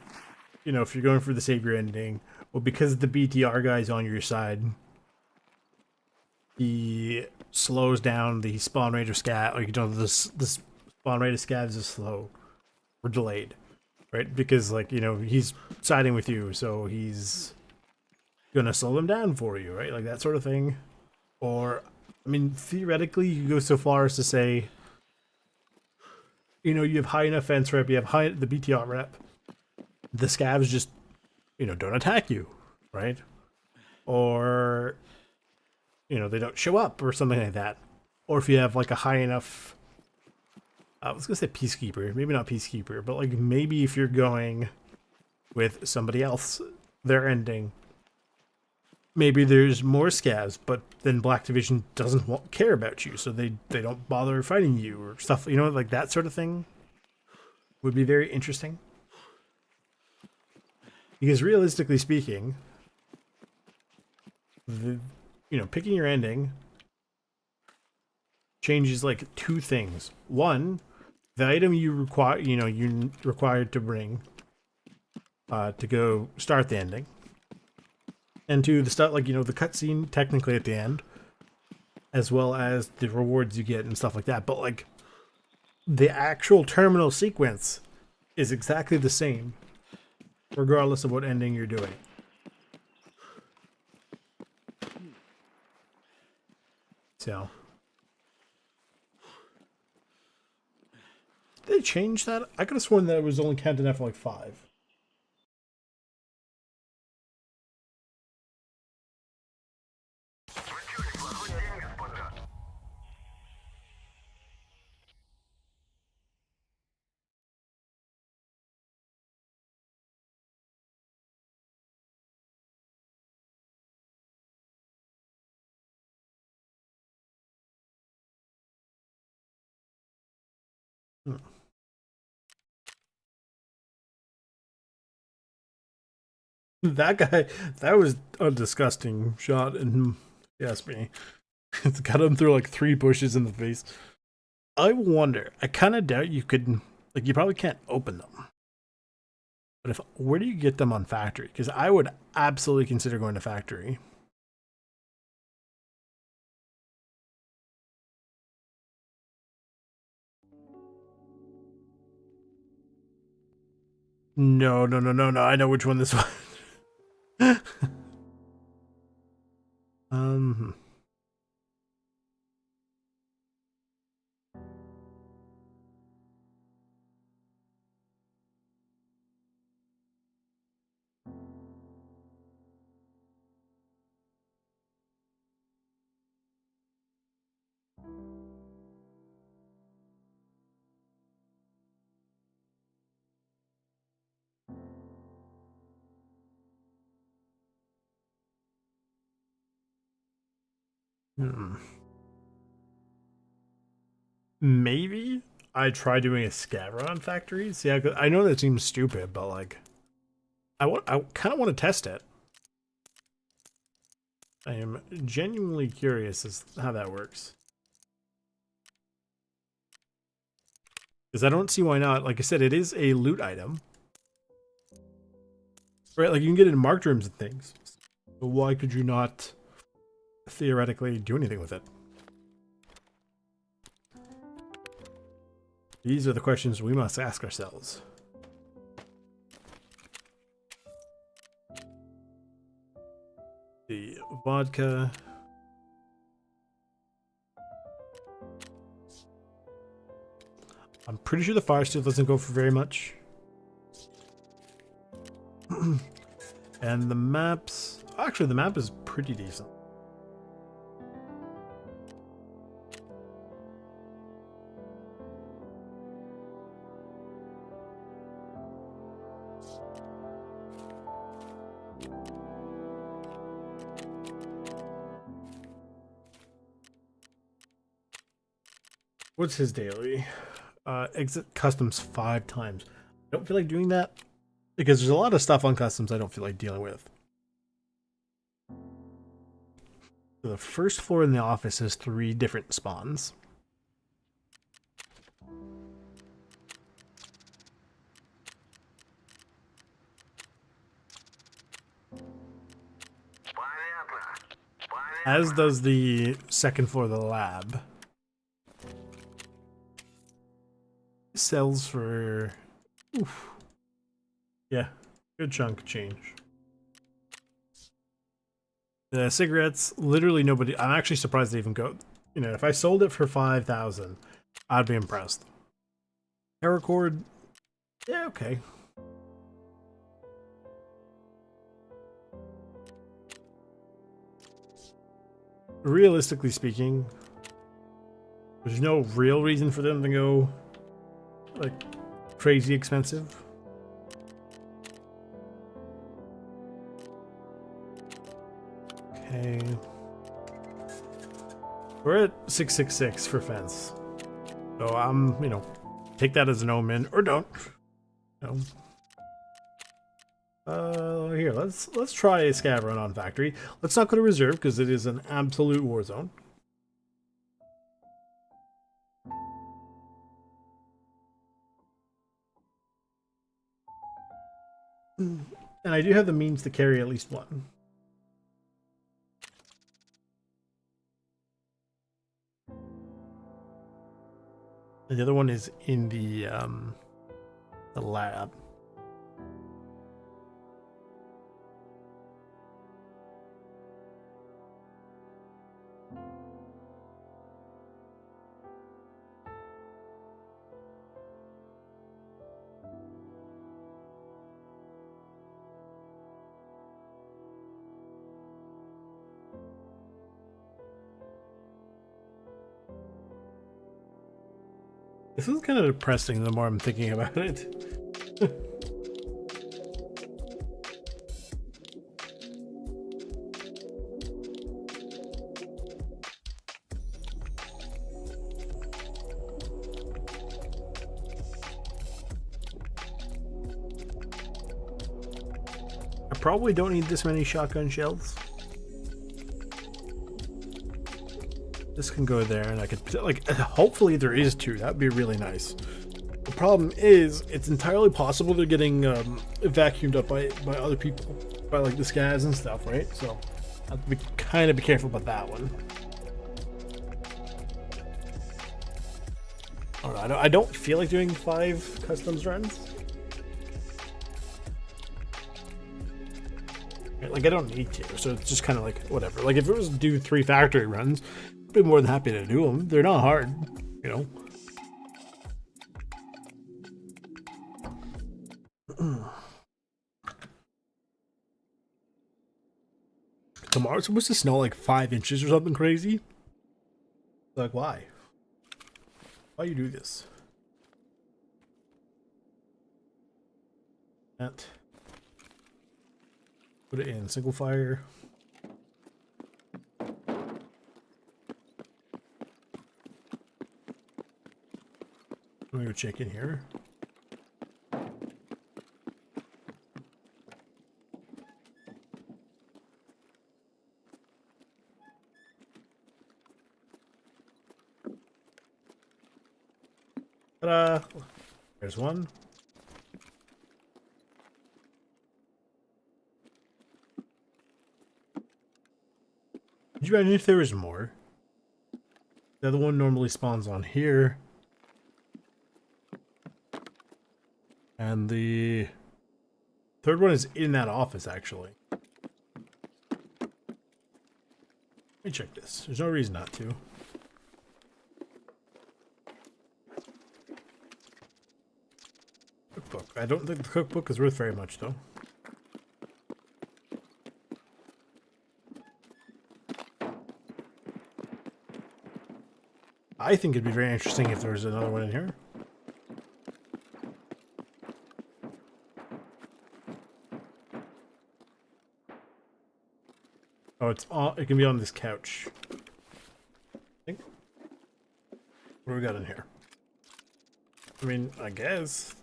you know, if you're going for the savior ending, well, because the BTR guy's on your side, he slows down the spawn rate of scav. Like, you know, the spawn rate of scavs is slow or delayed, right? Because, like, you know, he's siding with you, so he's gonna slow them down for you, right? Like that sort of thing. Or, I mean, theoretically, you go so far as to say, you know, you have high enough fence rep, you have high the BTR rep, the scavs just, you know, don't attack you, right? Or, you know, they don't show up or something like that. Or if you have like a high enough, I was gonna say peacekeeper, maybe not peacekeeper, but like maybe if you're going with somebody else, their ending, maybe there's more scavs, but then Black Division doesn't care about you, so they don't bother fighting you or stuff. You know, like that sort of thing would be very interesting. Because realistically speaking, picking your ending changes like two things. One, the item you required to bring to go start the ending, and two, the stuff like the cutscene technically at the end, as well as the rewards you get and stuff like that. But like the actual terminal sequence is exactly the same, regardless of what ending you're doing. So did they change that? I could have sworn that it was only counted out for like 5. That guy, that was a disgusting shot, and yes, me. It's got him through like 3 bushes in the face. I wonder, I kind of doubt you could, like, you probably can't open them. But where do you get them on factory? Because I would absolutely consider going to factory. No, no, no, no, no. I know which one this was. um. Maybe I try doing a scatter on factories. Yeah, I know that seems stupid, but like, I kind of want to test it. I am genuinely curious as how that works. Because I don't see why not. Like I said, it is a loot item. Right, like you can get it in marked rooms and things. So why could you not theoretically do anything with it? These are the questions we must ask ourselves. The vodka. I'm pretty sure the fire steel doesn't go for very much. And the maps... Actually, the map is pretty decent. What's his daily? Exit customs 5 times. I don't feel like doing that because there's a lot of stuff on customs I don't feel like dealing with. So the first floor in the office has 3 different spawns. As does the second floor of the lab. Sells for... Oof. Yeah, good chunk of change. The cigarettes, literally nobody... I'm actually surprised they even go... You know, if I sold it for 5,000, I'd be impressed. Paracord... Yeah, okay. Realistically speaking, there's no real reason for them to go like crazy expensive. Okay. We're at 666 for fence. So I'm, you know, take that as an omen or don't. You know. Here, let's try a scav run on factory. Let's not go to reserve because it is an absolute war zone. And I do have the means to carry at least one. And the other one is in the lab. This is kind of depressing the more I'm thinking about it. I probably don't need this many shotgun shells. This can go there, and I could, like, hopefully there is two. That would be really nice. The problem is, it's entirely possible they're getting vacuumed up by other people, by like the scavs and stuff, right? So I have to be kind of be careful about that one. Alright, I don't feel like doing 5 customs runs. Like, I don't need to, so it's just kind of like whatever. Like, if it was to do 3 factory runs, I'd be more than happy to do them. They're not hard, you know. Tomorrow's supposed to snow like 5 inches or something crazy. Like, why? Why you do this? That. Put it in single fire. Let me go check in here. Ta-da! There's one. Could you imagine if there was more? The other one normally spawns on here. And the third one is in that office, actually. Let me check this. There's no reason not to. Cookbook. I don't think the cookbook is worth very much, though. I think it'd be very interesting if there was another one in here. Oh, it's on. It can be on this couch. I think. What do we got in here? I mean, I guess.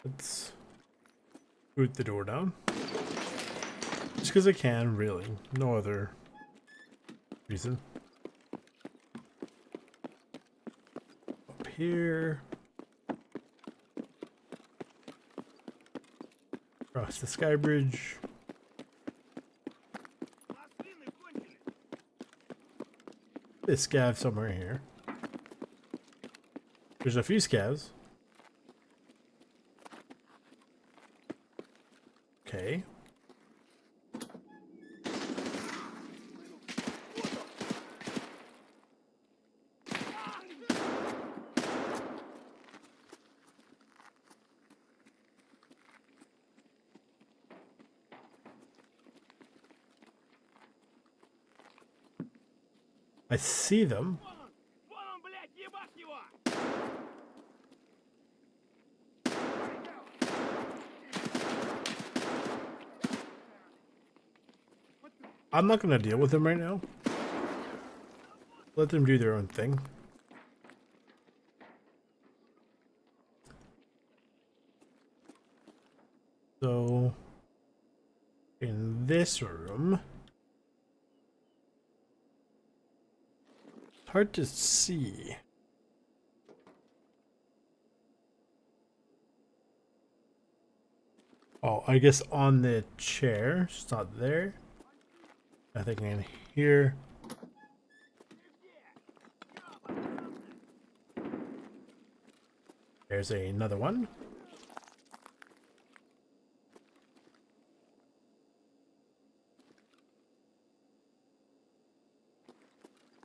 Let's boot the door down. Just because I can, really. No other reason. Up here. Across the sky bridge. This scav somewhere here. There's a few scavs. Okay. I see them. I'm not gonna deal with them right now. Let them do their own thing. So, in this room, it's hard to see. Oh, I guess on the chair. It's not there. Nothing in here. There's another one.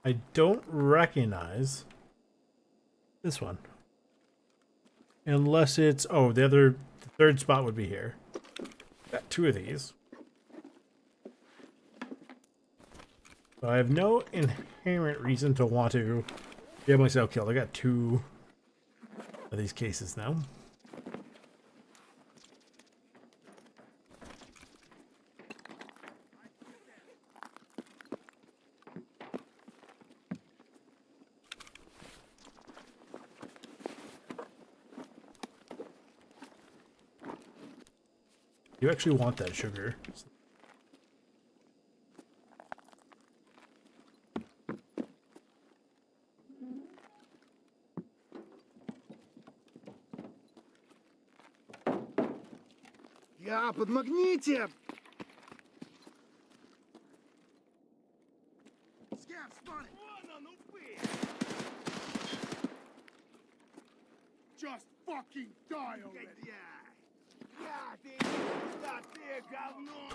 I don't recognize this one. Unless it's... Oh, the third spot would be here. Got two of these. So I have no inherent reason to want to get myself killed. I got two of these cases now. You actually want that sugar. Подмагните! Just fucking die already!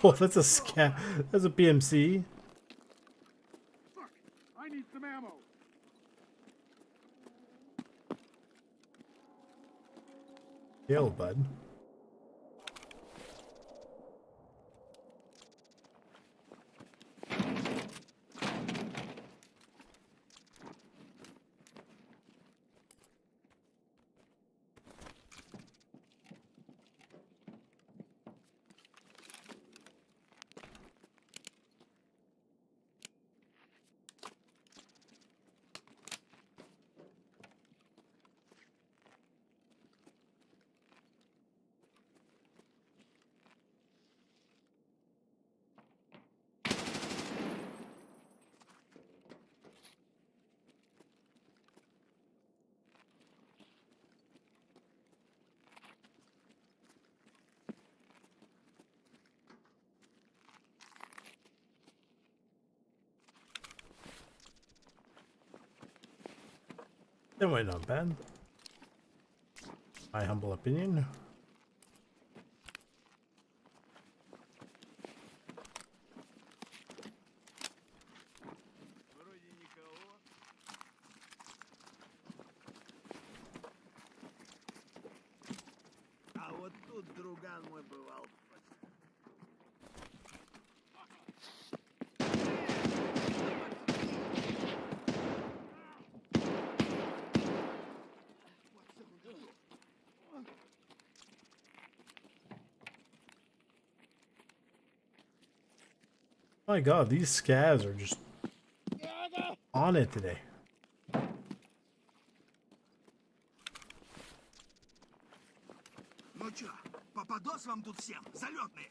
Oh, that's a scat. That's a PMC. Fuck! I need some ammo! Kill, bud. That went not bad. My humble opinion. А вот тут друган мой бывал. My god, these scavs are just on it today. Ну чё, попадос вам тут всем, залетные.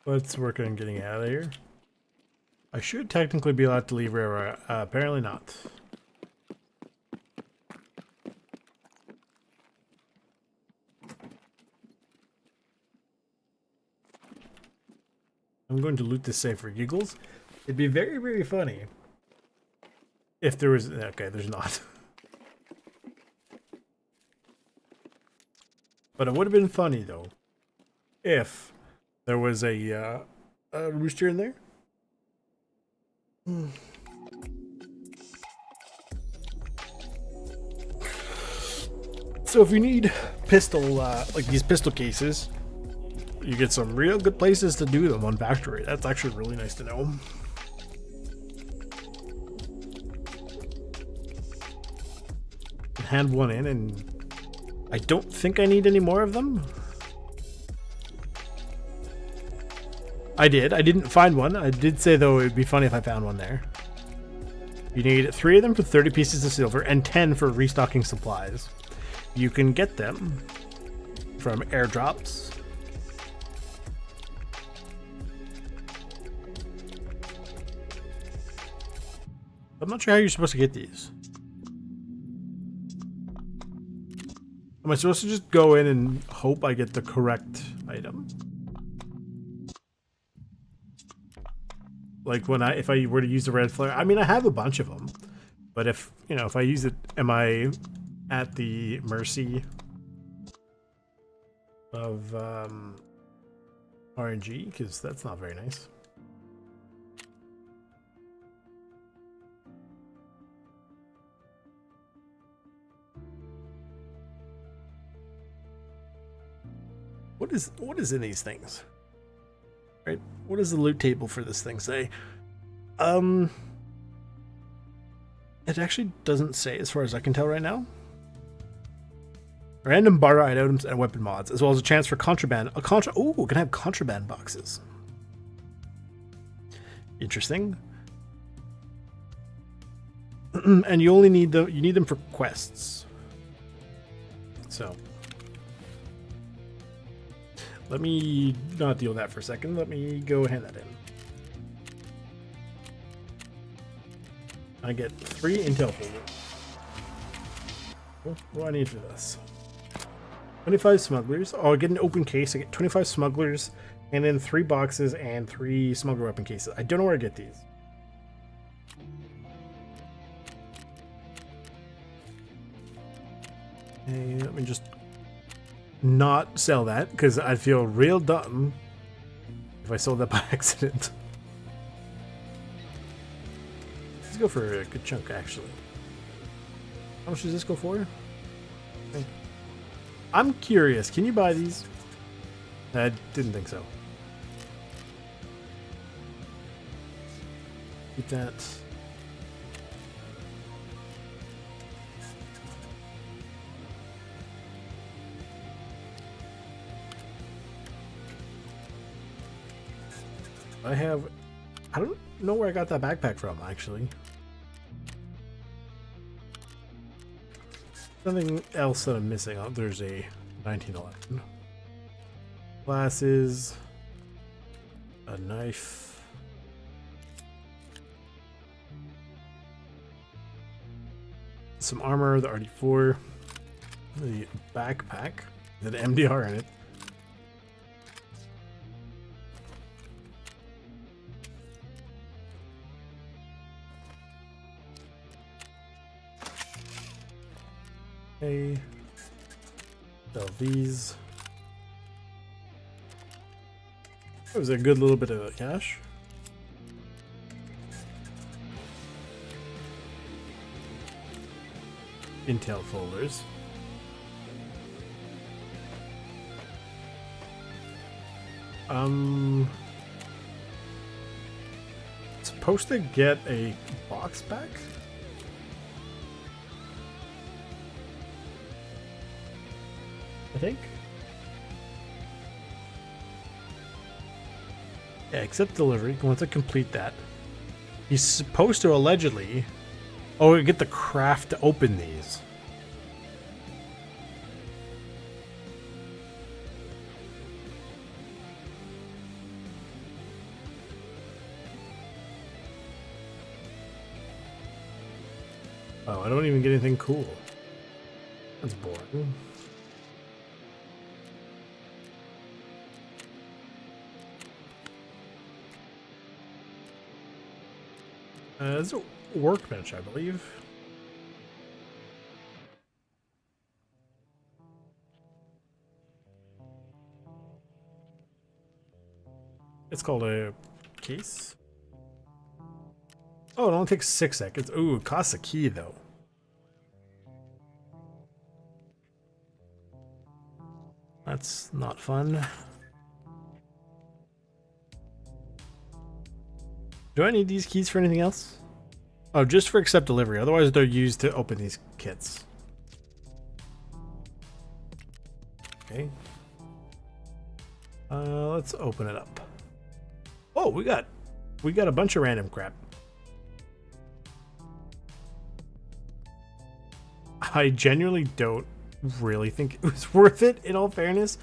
Let's work on getting out of here. I should technically be allowed to leave railroad. Apparently not. I'm going to loot this safe for giggles. It'd be very, very funny if there was... Okay, there's not. But it would have been funny, though, if there was a rooster in there. So if you need pistol, like these pistol cases, you get some real good places to do them on factory. That's actually really nice to know. Hand one in, and I don't think I need any more of them. I didn't find one. I did say though it'd be funny if I found one there. You need 3 of them for 30 pieces of silver and 10 for restocking supplies. You can get them from airdrops. I'm not sure how you're supposed to get these. Am I supposed to just go in and hope I get the correct item? Like if I were to use the red flare, I mean I have a bunch of them, but if I use it, am I at the mercy of RNG? Because that's not very nice. What is in these things? Right? What does the loot table for this thing say? It actually doesn't say as far as I can tell right now. Random borrowed items and weapon mods, as well as a chance for contraband. Ooh, we're gonna have contraband boxes. Interesting. And you only need them for quests. So let me not deal with that for a second. Let me go hand that in. I get 3 intel folders. What do I need for this? 25 smugglers. Oh, I get an open case. I get 25 smugglers, and then 3 boxes and 3 smuggler weapon cases. I don't know where I get these. Hey, let me just not sell that, because I'd feel real dumb if I sold that by accident. Let's go for a good chunk, actually. How much does this go for? Okay. I'm curious, can you buy these? I didn't think so. Keep that. I don't know where I got that backpack from, actually. Something else that I'm missing. Oh, there's a 1911. Glasses. A knife. Some armor, the RD4. The backpack. With an MDR in it. Okay. Sell these. That was a good little bit of cash. Intel folders. Supposed to get a box back? I think. Yeah, accept delivery. Once I complete that, he's supposed to allegedly. Oh, we get the craft to open these. Oh, I don't even get anything cool. That's boring. It's a workbench, I believe. It's called a case. Oh, it only takes 6 seconds. Ooh, it costs a key though. That's not fun. Do I need these keys for anything else? Oh, just for accept delivery. Otherwise, they're used to open these kits. Okay. Let's open it up. Oh, we got a bunch of random crap. I genuinely don't really think it was worth it, in all fairness.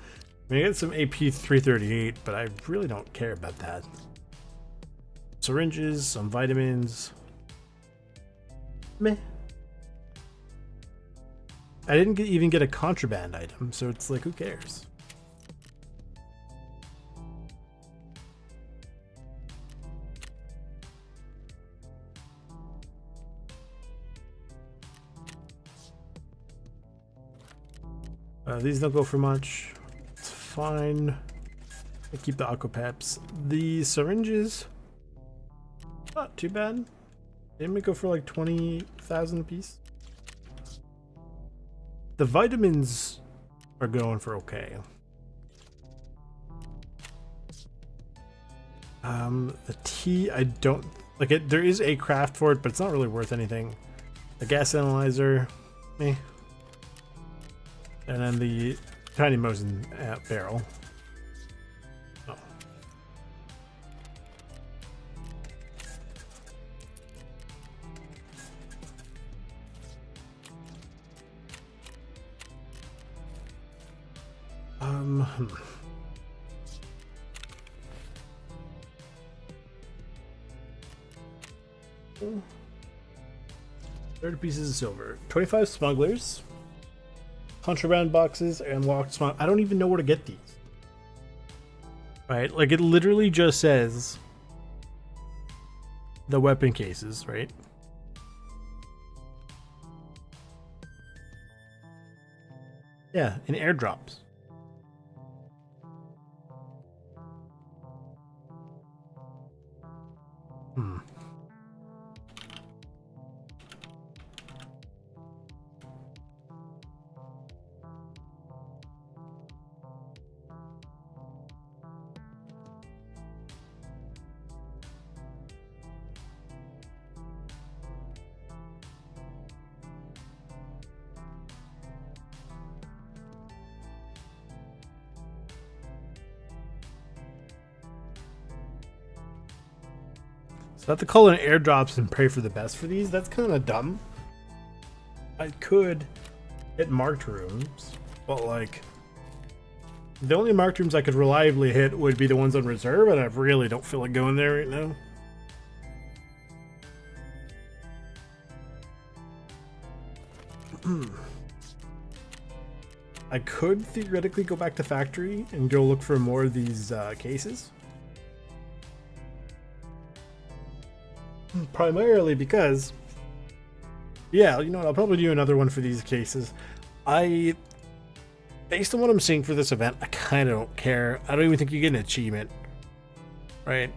I mean, I got some AP 338, but I really don't care about that. Syringes, some vitamins. Meh. I didn't even get a contraband item, so it's like, who cares? These don't go for much. It's fine. I keep the aquapeps. The syringes, not too bad. Didn't we go for like 20,000 a piece? The vitamins are going for okay. The tea, I don't like it. There is a craft for it, but it's not really worth anything. The gas analyzer, meh. And then the tiny Mosin barrel. Oh. Hmm. 30 pieces of silver, 25 smugglers, contraband boxes, and locked smugglers. I don't even know where to get these. Right? Like, it literally just says the weapon cases, right? Yeah, in airdrops. So I have to call in airdrops and pray for the best for these. That's kind of dumb. I could hit marked rooms, but like the only marked rooms I could reliably hit would be the ones on reserve, and I really don't feel like going there right now. I could theoretically go back to factory and go look for more of these cases. Primarily because, yeah, you know what, I'll probably do another one for these cases. Based on what I'm seeing for this event, I kind of don't care. I don't even think you get an achievement, right?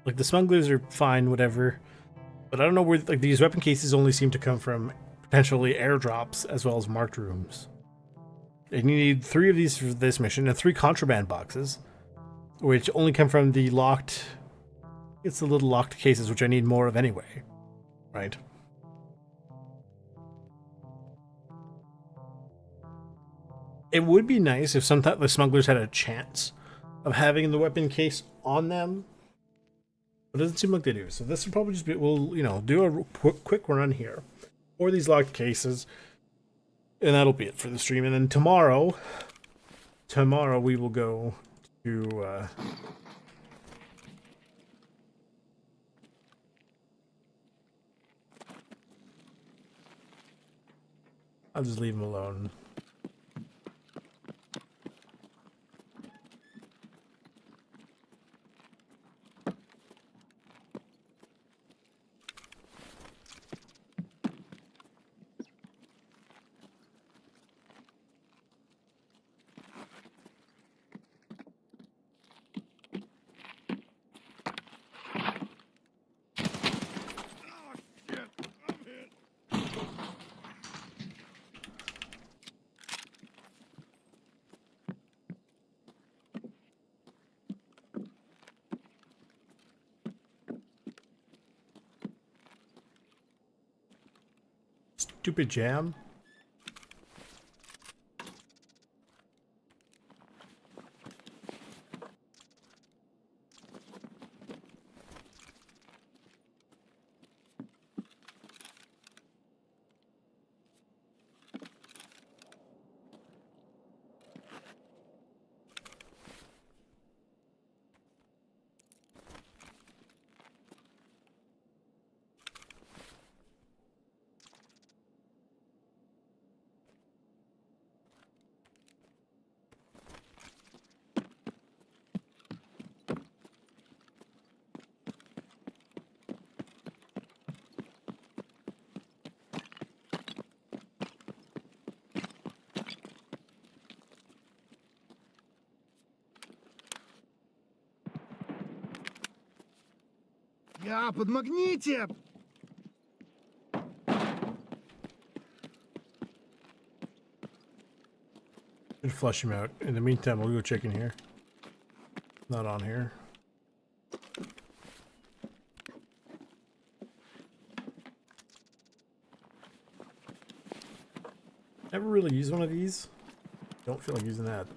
Like, the smugglers are fine, whatever. But I don't know where, like, these weapon cases only seem to come from potentially airdrops as well as marked rooms. And you need 3 of these for this mission and 3 contraband boxes, which only come from the locked. It's the little locked cases, which I need more of anyway, right? It would be nice if sometimes the smugglers had a chance of having the weapon case on them, but it doesn't seem like they do. So this will probably just be, we'll, you know, do a quick run here for these locked cases, and that'll be it for the stream. And then tomorrow we will go to I'll just leave him alone. stupid jam. Подмагните! Should flush him out. In the meantime, we'll go check in here. Not on here. Ever really use one of these? Don't feel like using that.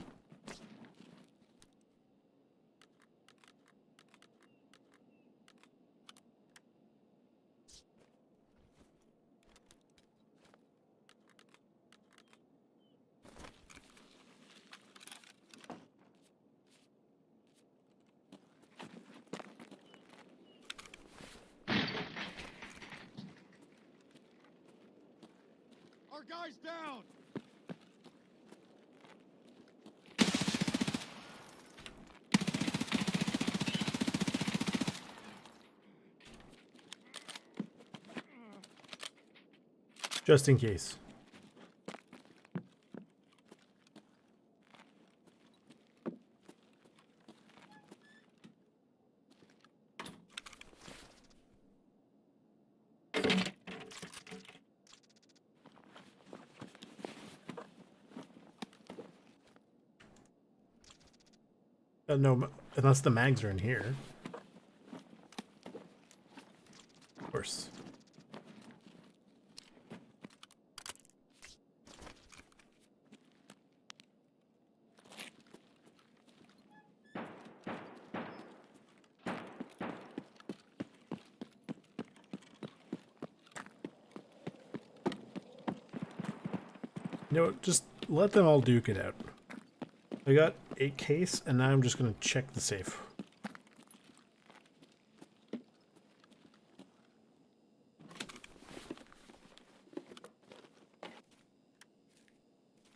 Our guy's down! Just in case. No, unless the mags are in here. Of course. You know what, just let them all duke it out. I got a case, and now I'm just gonna check the safe.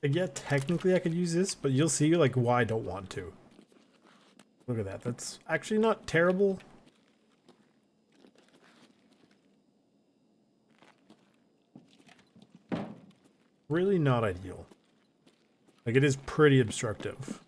Like, yeah, technically I could use this, but you'll see like why I don't want to. Look at that. That's actually not terrible. Really not ideal. Like, it is pretty obstructive.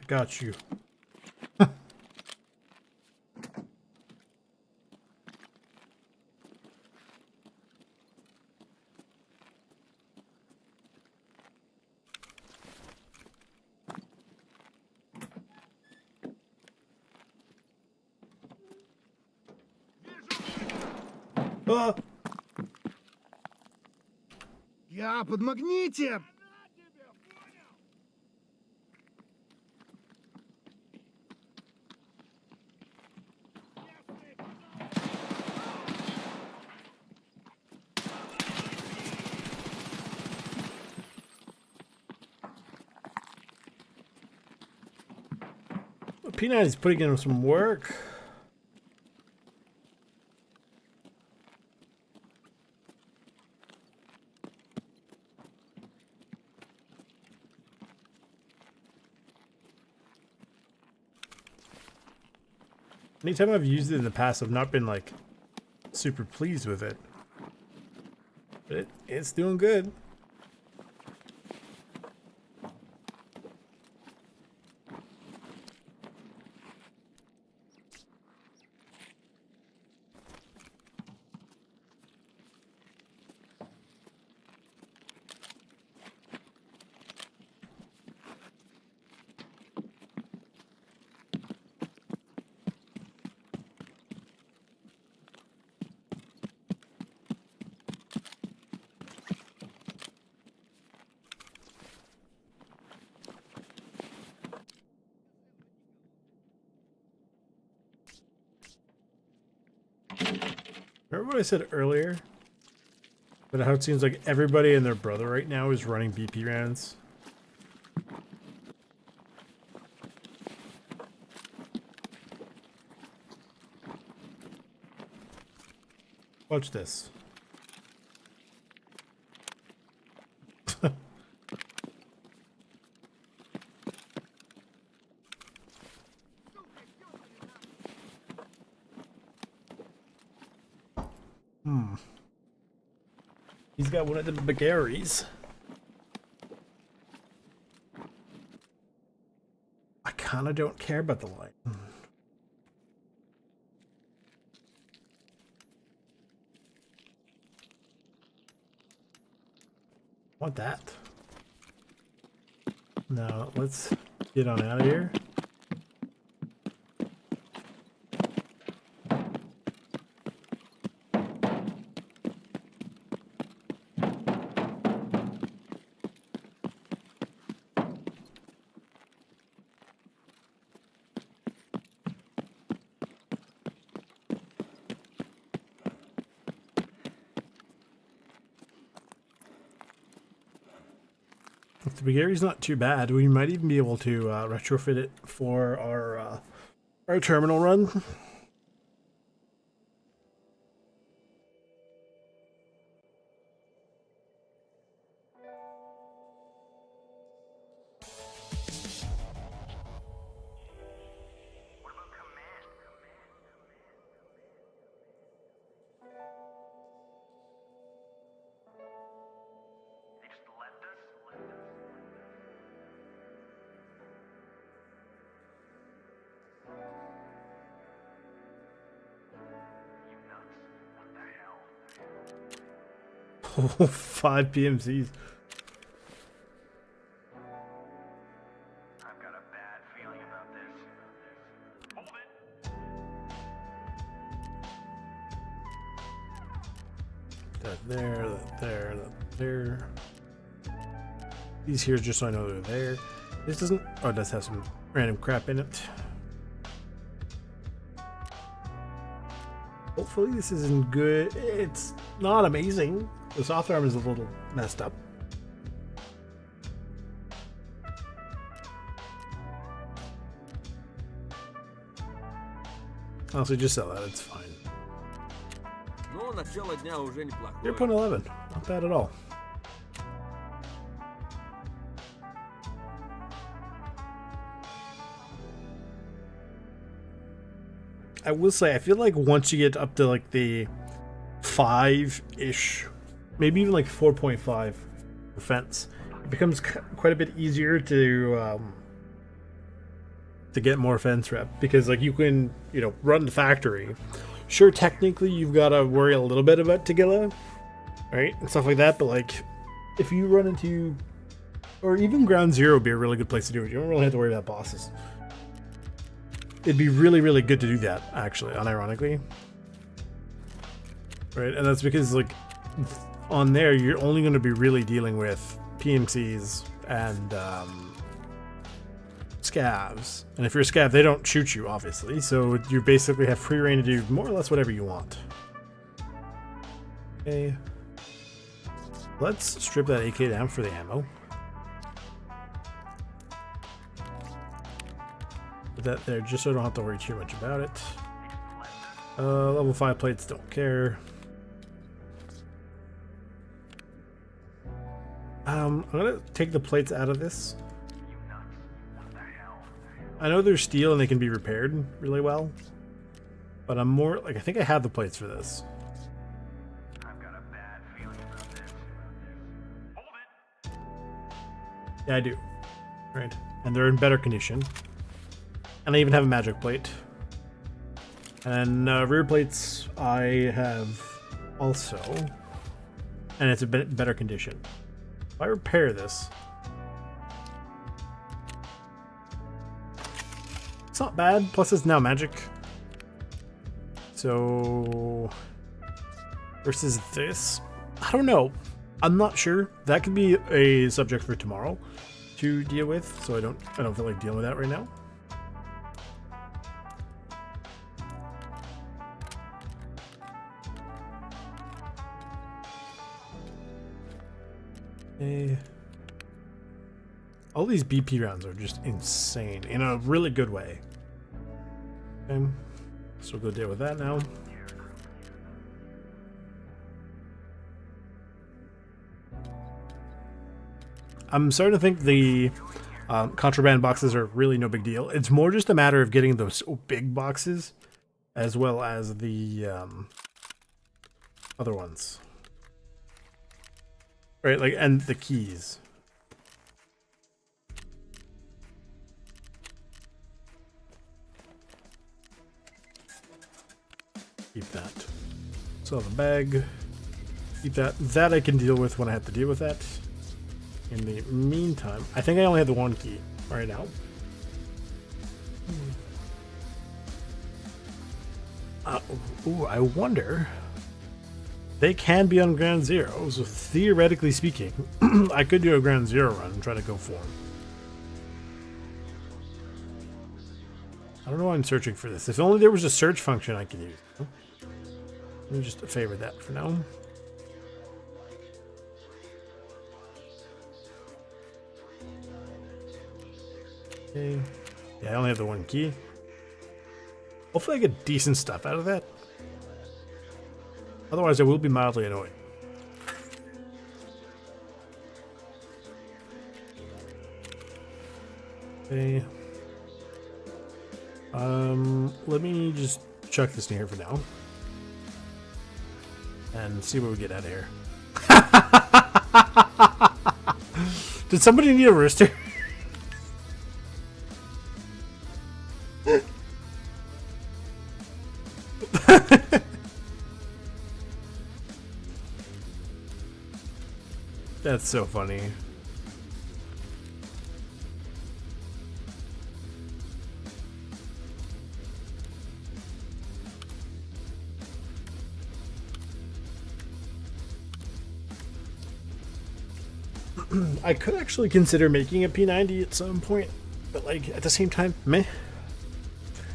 Got you. Ah! Я подмагните! P9 is putting in some work. Anytime I've used it in the past, I've not been like super pleased with it. But it's doing good. Remember what I said earlier? But how it seems like everybody and their brother right now is running BP rounds. Watch this. He's got one of the Bagaries. I kinda don't care about the light. Want that? No, let's get on out of here. The Bulgaria's not too bad. We might even be able to retrofit it for our terminal run. Oh, 5 PMCs. I've got a bad feeling about this. Hold it. That there, that there, that there. These here, just so I know they're there. This doesn't. Oh, it does have some random crap in it. Hopefully, this isn't good. It's not amazing. The soft arm is a little messed up. Honestly, just sell that. It's fine. Но начало дня уже неплохое. 0.11. Not bad at all. I will say, I feel like once you get up to like the 5-ish, maybe even like 4.5 defense, it becomes quite a bit easier to get more fence rep, because like you can, you know, run the factory. Sure, technically you've got to worry a little bit about Tagilla, right, and stuff like that, but like if you run into, or even ground zero would be a really good place to do it. You don't really have to worry about bosses. It'd be really, really good to do that, actually, unironically. Right, and that's because, like, on there, you're only going to be really dealing with PMCs and scavs. And if you're a scav, they don't shoot you, obviously. So you basically have free reign to do more or less whatever you want. Okay. Let's strip that AK down for the ammo. Put that there just so I don't have to worry too much about it. Level 5 plates, don't care. I'm gonna take the plates out of this. I know they're steel and they can be repaired really well, but I'm more like, I think I have the plates for this. I've got a bad feeling about this. Hold it. Yeah, I do. Right. And they're in better condition. And I even have a magic plate. And rear plates I have also. And it's a bit better condition. If I repair this, it's not bad. Plus it's now magic. So versus this, I don't know. I'm not sure. That could be a subject for tomorrow to deal with. So I don't feel like dealing with that right now. All these BP rounds are just insane in a really good way. Okay, so we'll go deal with that now. I'm starting to think the contraband boxes are really no big deal. It's more just a matter of getting those big boxes as well as the other ones. Right, like, and the keys. Keep that. So the bag. Keep that. That I can deal with when I have to deal with that. In the meantime, I think I only have the one key right now. Ooh, I wonder. They can be on ground zero, so theoretically speaking, I could do a ground zero run and try to go for them. I don't know why I'm searching for this. If only there was a search function I could use. Let me just favor that for now. Okay. Yeah, I only have the one key. Hopefully I get decent stuff out of that. Otherwise, I will be mildly annoyed. Okay. Let me just chuck this in here for now. And see what we get out of here. Did somebody need a rooster? That's so funny. I could actually consider making a P90 at some point, but like at the same time, meh.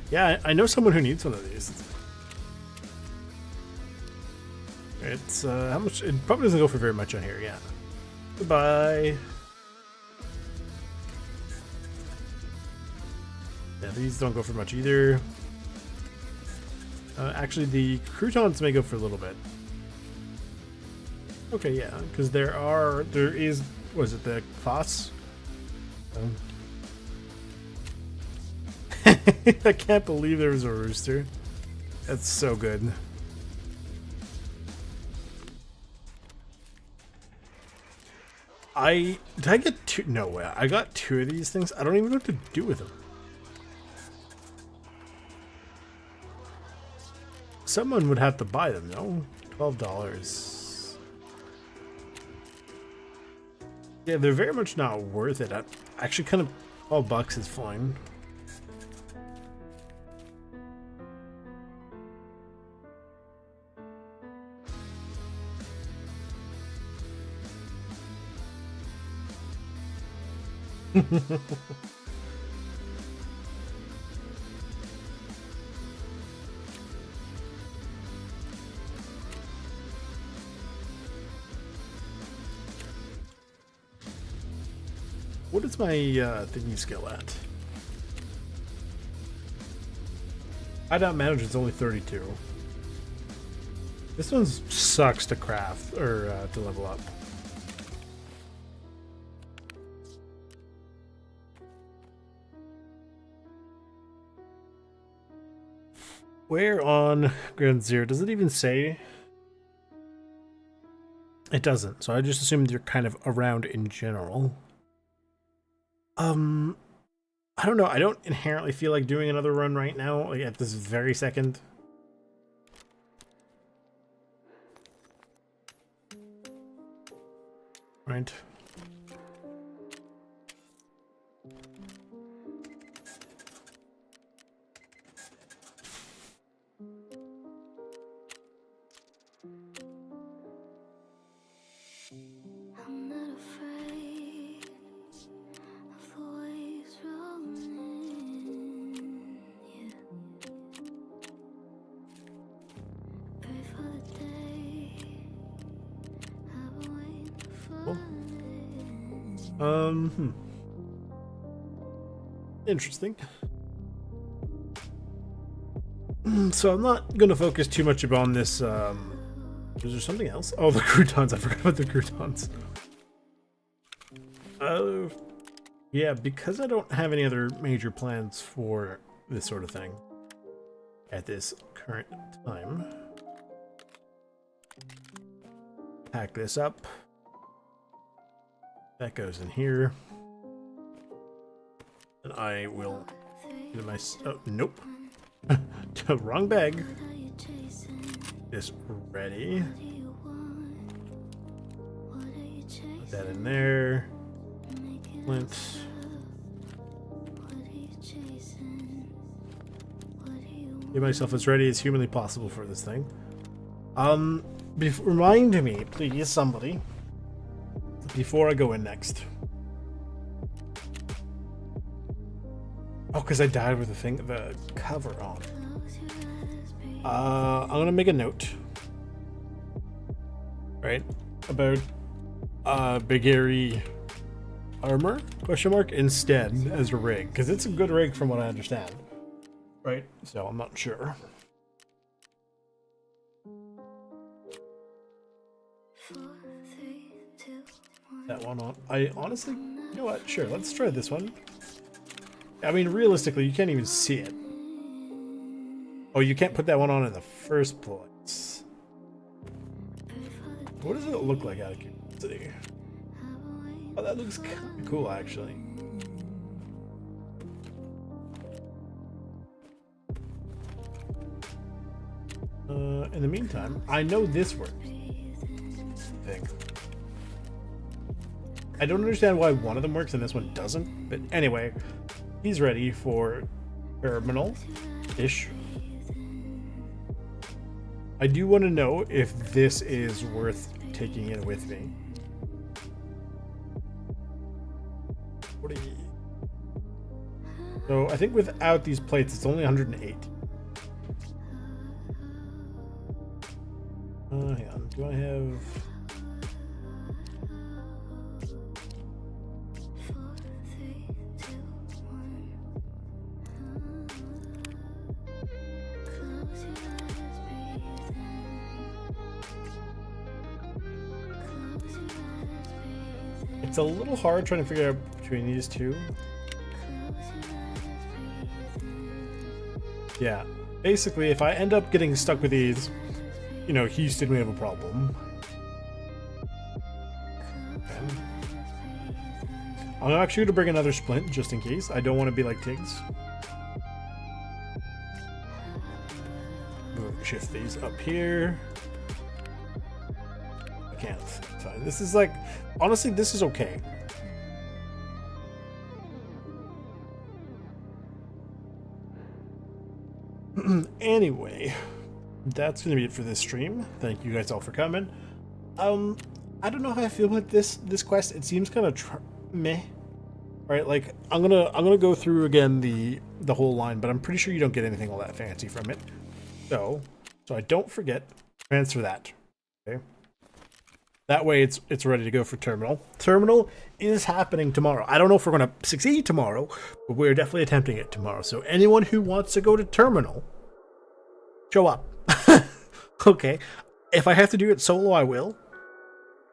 Yeah, I know someone who needs one of these. It's how much? It probably doesn't go for very much on here. Yeah. Goodbye. Yeah, these don't go for much either. Actually, the croutons may go for a little bit. Okay, yeah, because there is, was it the class? I can't believe there was a rooster. That's so good. Did I get two? No way. I got two of these things. I don't even know what to do with them. Someone would have to buy them, no? $12. Yeah, they're very much not worth it. Actually, kind of $12 is fine. What is my thinking skill at? Hideout management's only 32. This one sucks to craft or to level up. Where on Ground Zero? Does it even say? It doesn't, so I just assumed you're kind of around in general. I don't know. I don't inherently feel like doing another run right now, like at this very second. Right. I'm not afraid of the waves rolling. Yeah. Pray for the day I've been waiting for. Interesting. So I'm not going to focus too much upon this. Is there something else? Oh, the croutons. I forgot about the croutons. Yeah, because I don't have any other major plans for this sort of thing at this current time. Pack this up. That goes in here. And I will do my... Oh, nope. Wrong bag. This ready. Put that in there. Flint. Get myself as ready as humanly possible for this thing. Remind me, please, somebody, before I go in next. Oh, because I died with the cover on. I'm gonna make a note, right, about Big Airy armor question mark instead as a rig, because it's a good rig from what I understand, right? So I'm not sure. That one on. I honestly, you know what? Sure, let's try this one. I mean, realistically, you can't even see it. Oh, you can't put that one on in the first place. What does it look like out of curiosity? Oh, that looks kind of cool, actually. In the meantime, I know this works. Thing. I don't understand why one of them works and this one doesn't, but anyway, he's ready for terminal-ish. I do want to know if this is worth taking in with me. 40. So I think without these plates, it's only 108. Hang on. Do I have... It's a little hard trying to figure out between these two. Yeah, basically, if I end up getting stuck with these, you know, Houston, we have a problem. Okay. I'm actually going to bring another splint just in case. I don't want to be like Tiggs. Shift these up here. I can't. Fine. This is like, honestly, this is okay. Anyway, that's gonna be it for this stream. Thank you guys all for coming. I don't know how I feel about this quest. It seems kind of meh. right? Like I'm gonna go through again the whole line, but I'm pretty sure you don't get anything all that fancy from it. So I don't forget, transfer that. Okay. That way it's ready to go for terminal. Terminal is happening tomorrow. I don't know if we're gonna succeed tomorrow, but we're definitely attempting it tomorrow. So anyone who wants to go to terminal, show up. Okay. If I have to do it solo, I will.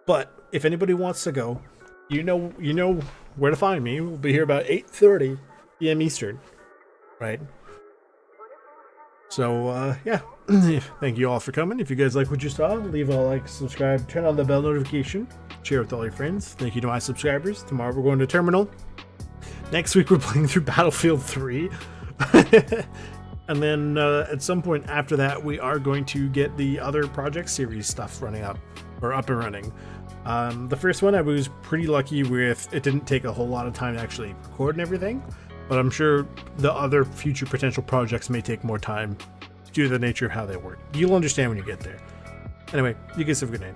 But if anybody wants to go, you know where to find me. We'll be here about 8:30 p.m. Eastern, right? So yeah, thank you all for coming. If you guys like what you saw, leave a like, subscribe, turn on the bell notification, share with all your friends. Thank you to my subscribers. Tomorrow we're going to terminal. Next week we're playing through Battlefield 3. And then at some point after that, we are going to get the other project series stuff running up and running. The first one I was pretty lucky with. It didn't take a whole lot of time to actually record and everything, but I'm sure the other future potential projects may take more time due to the nature of how they work. You'll understand when you get there. Anyway, you guys have a good night.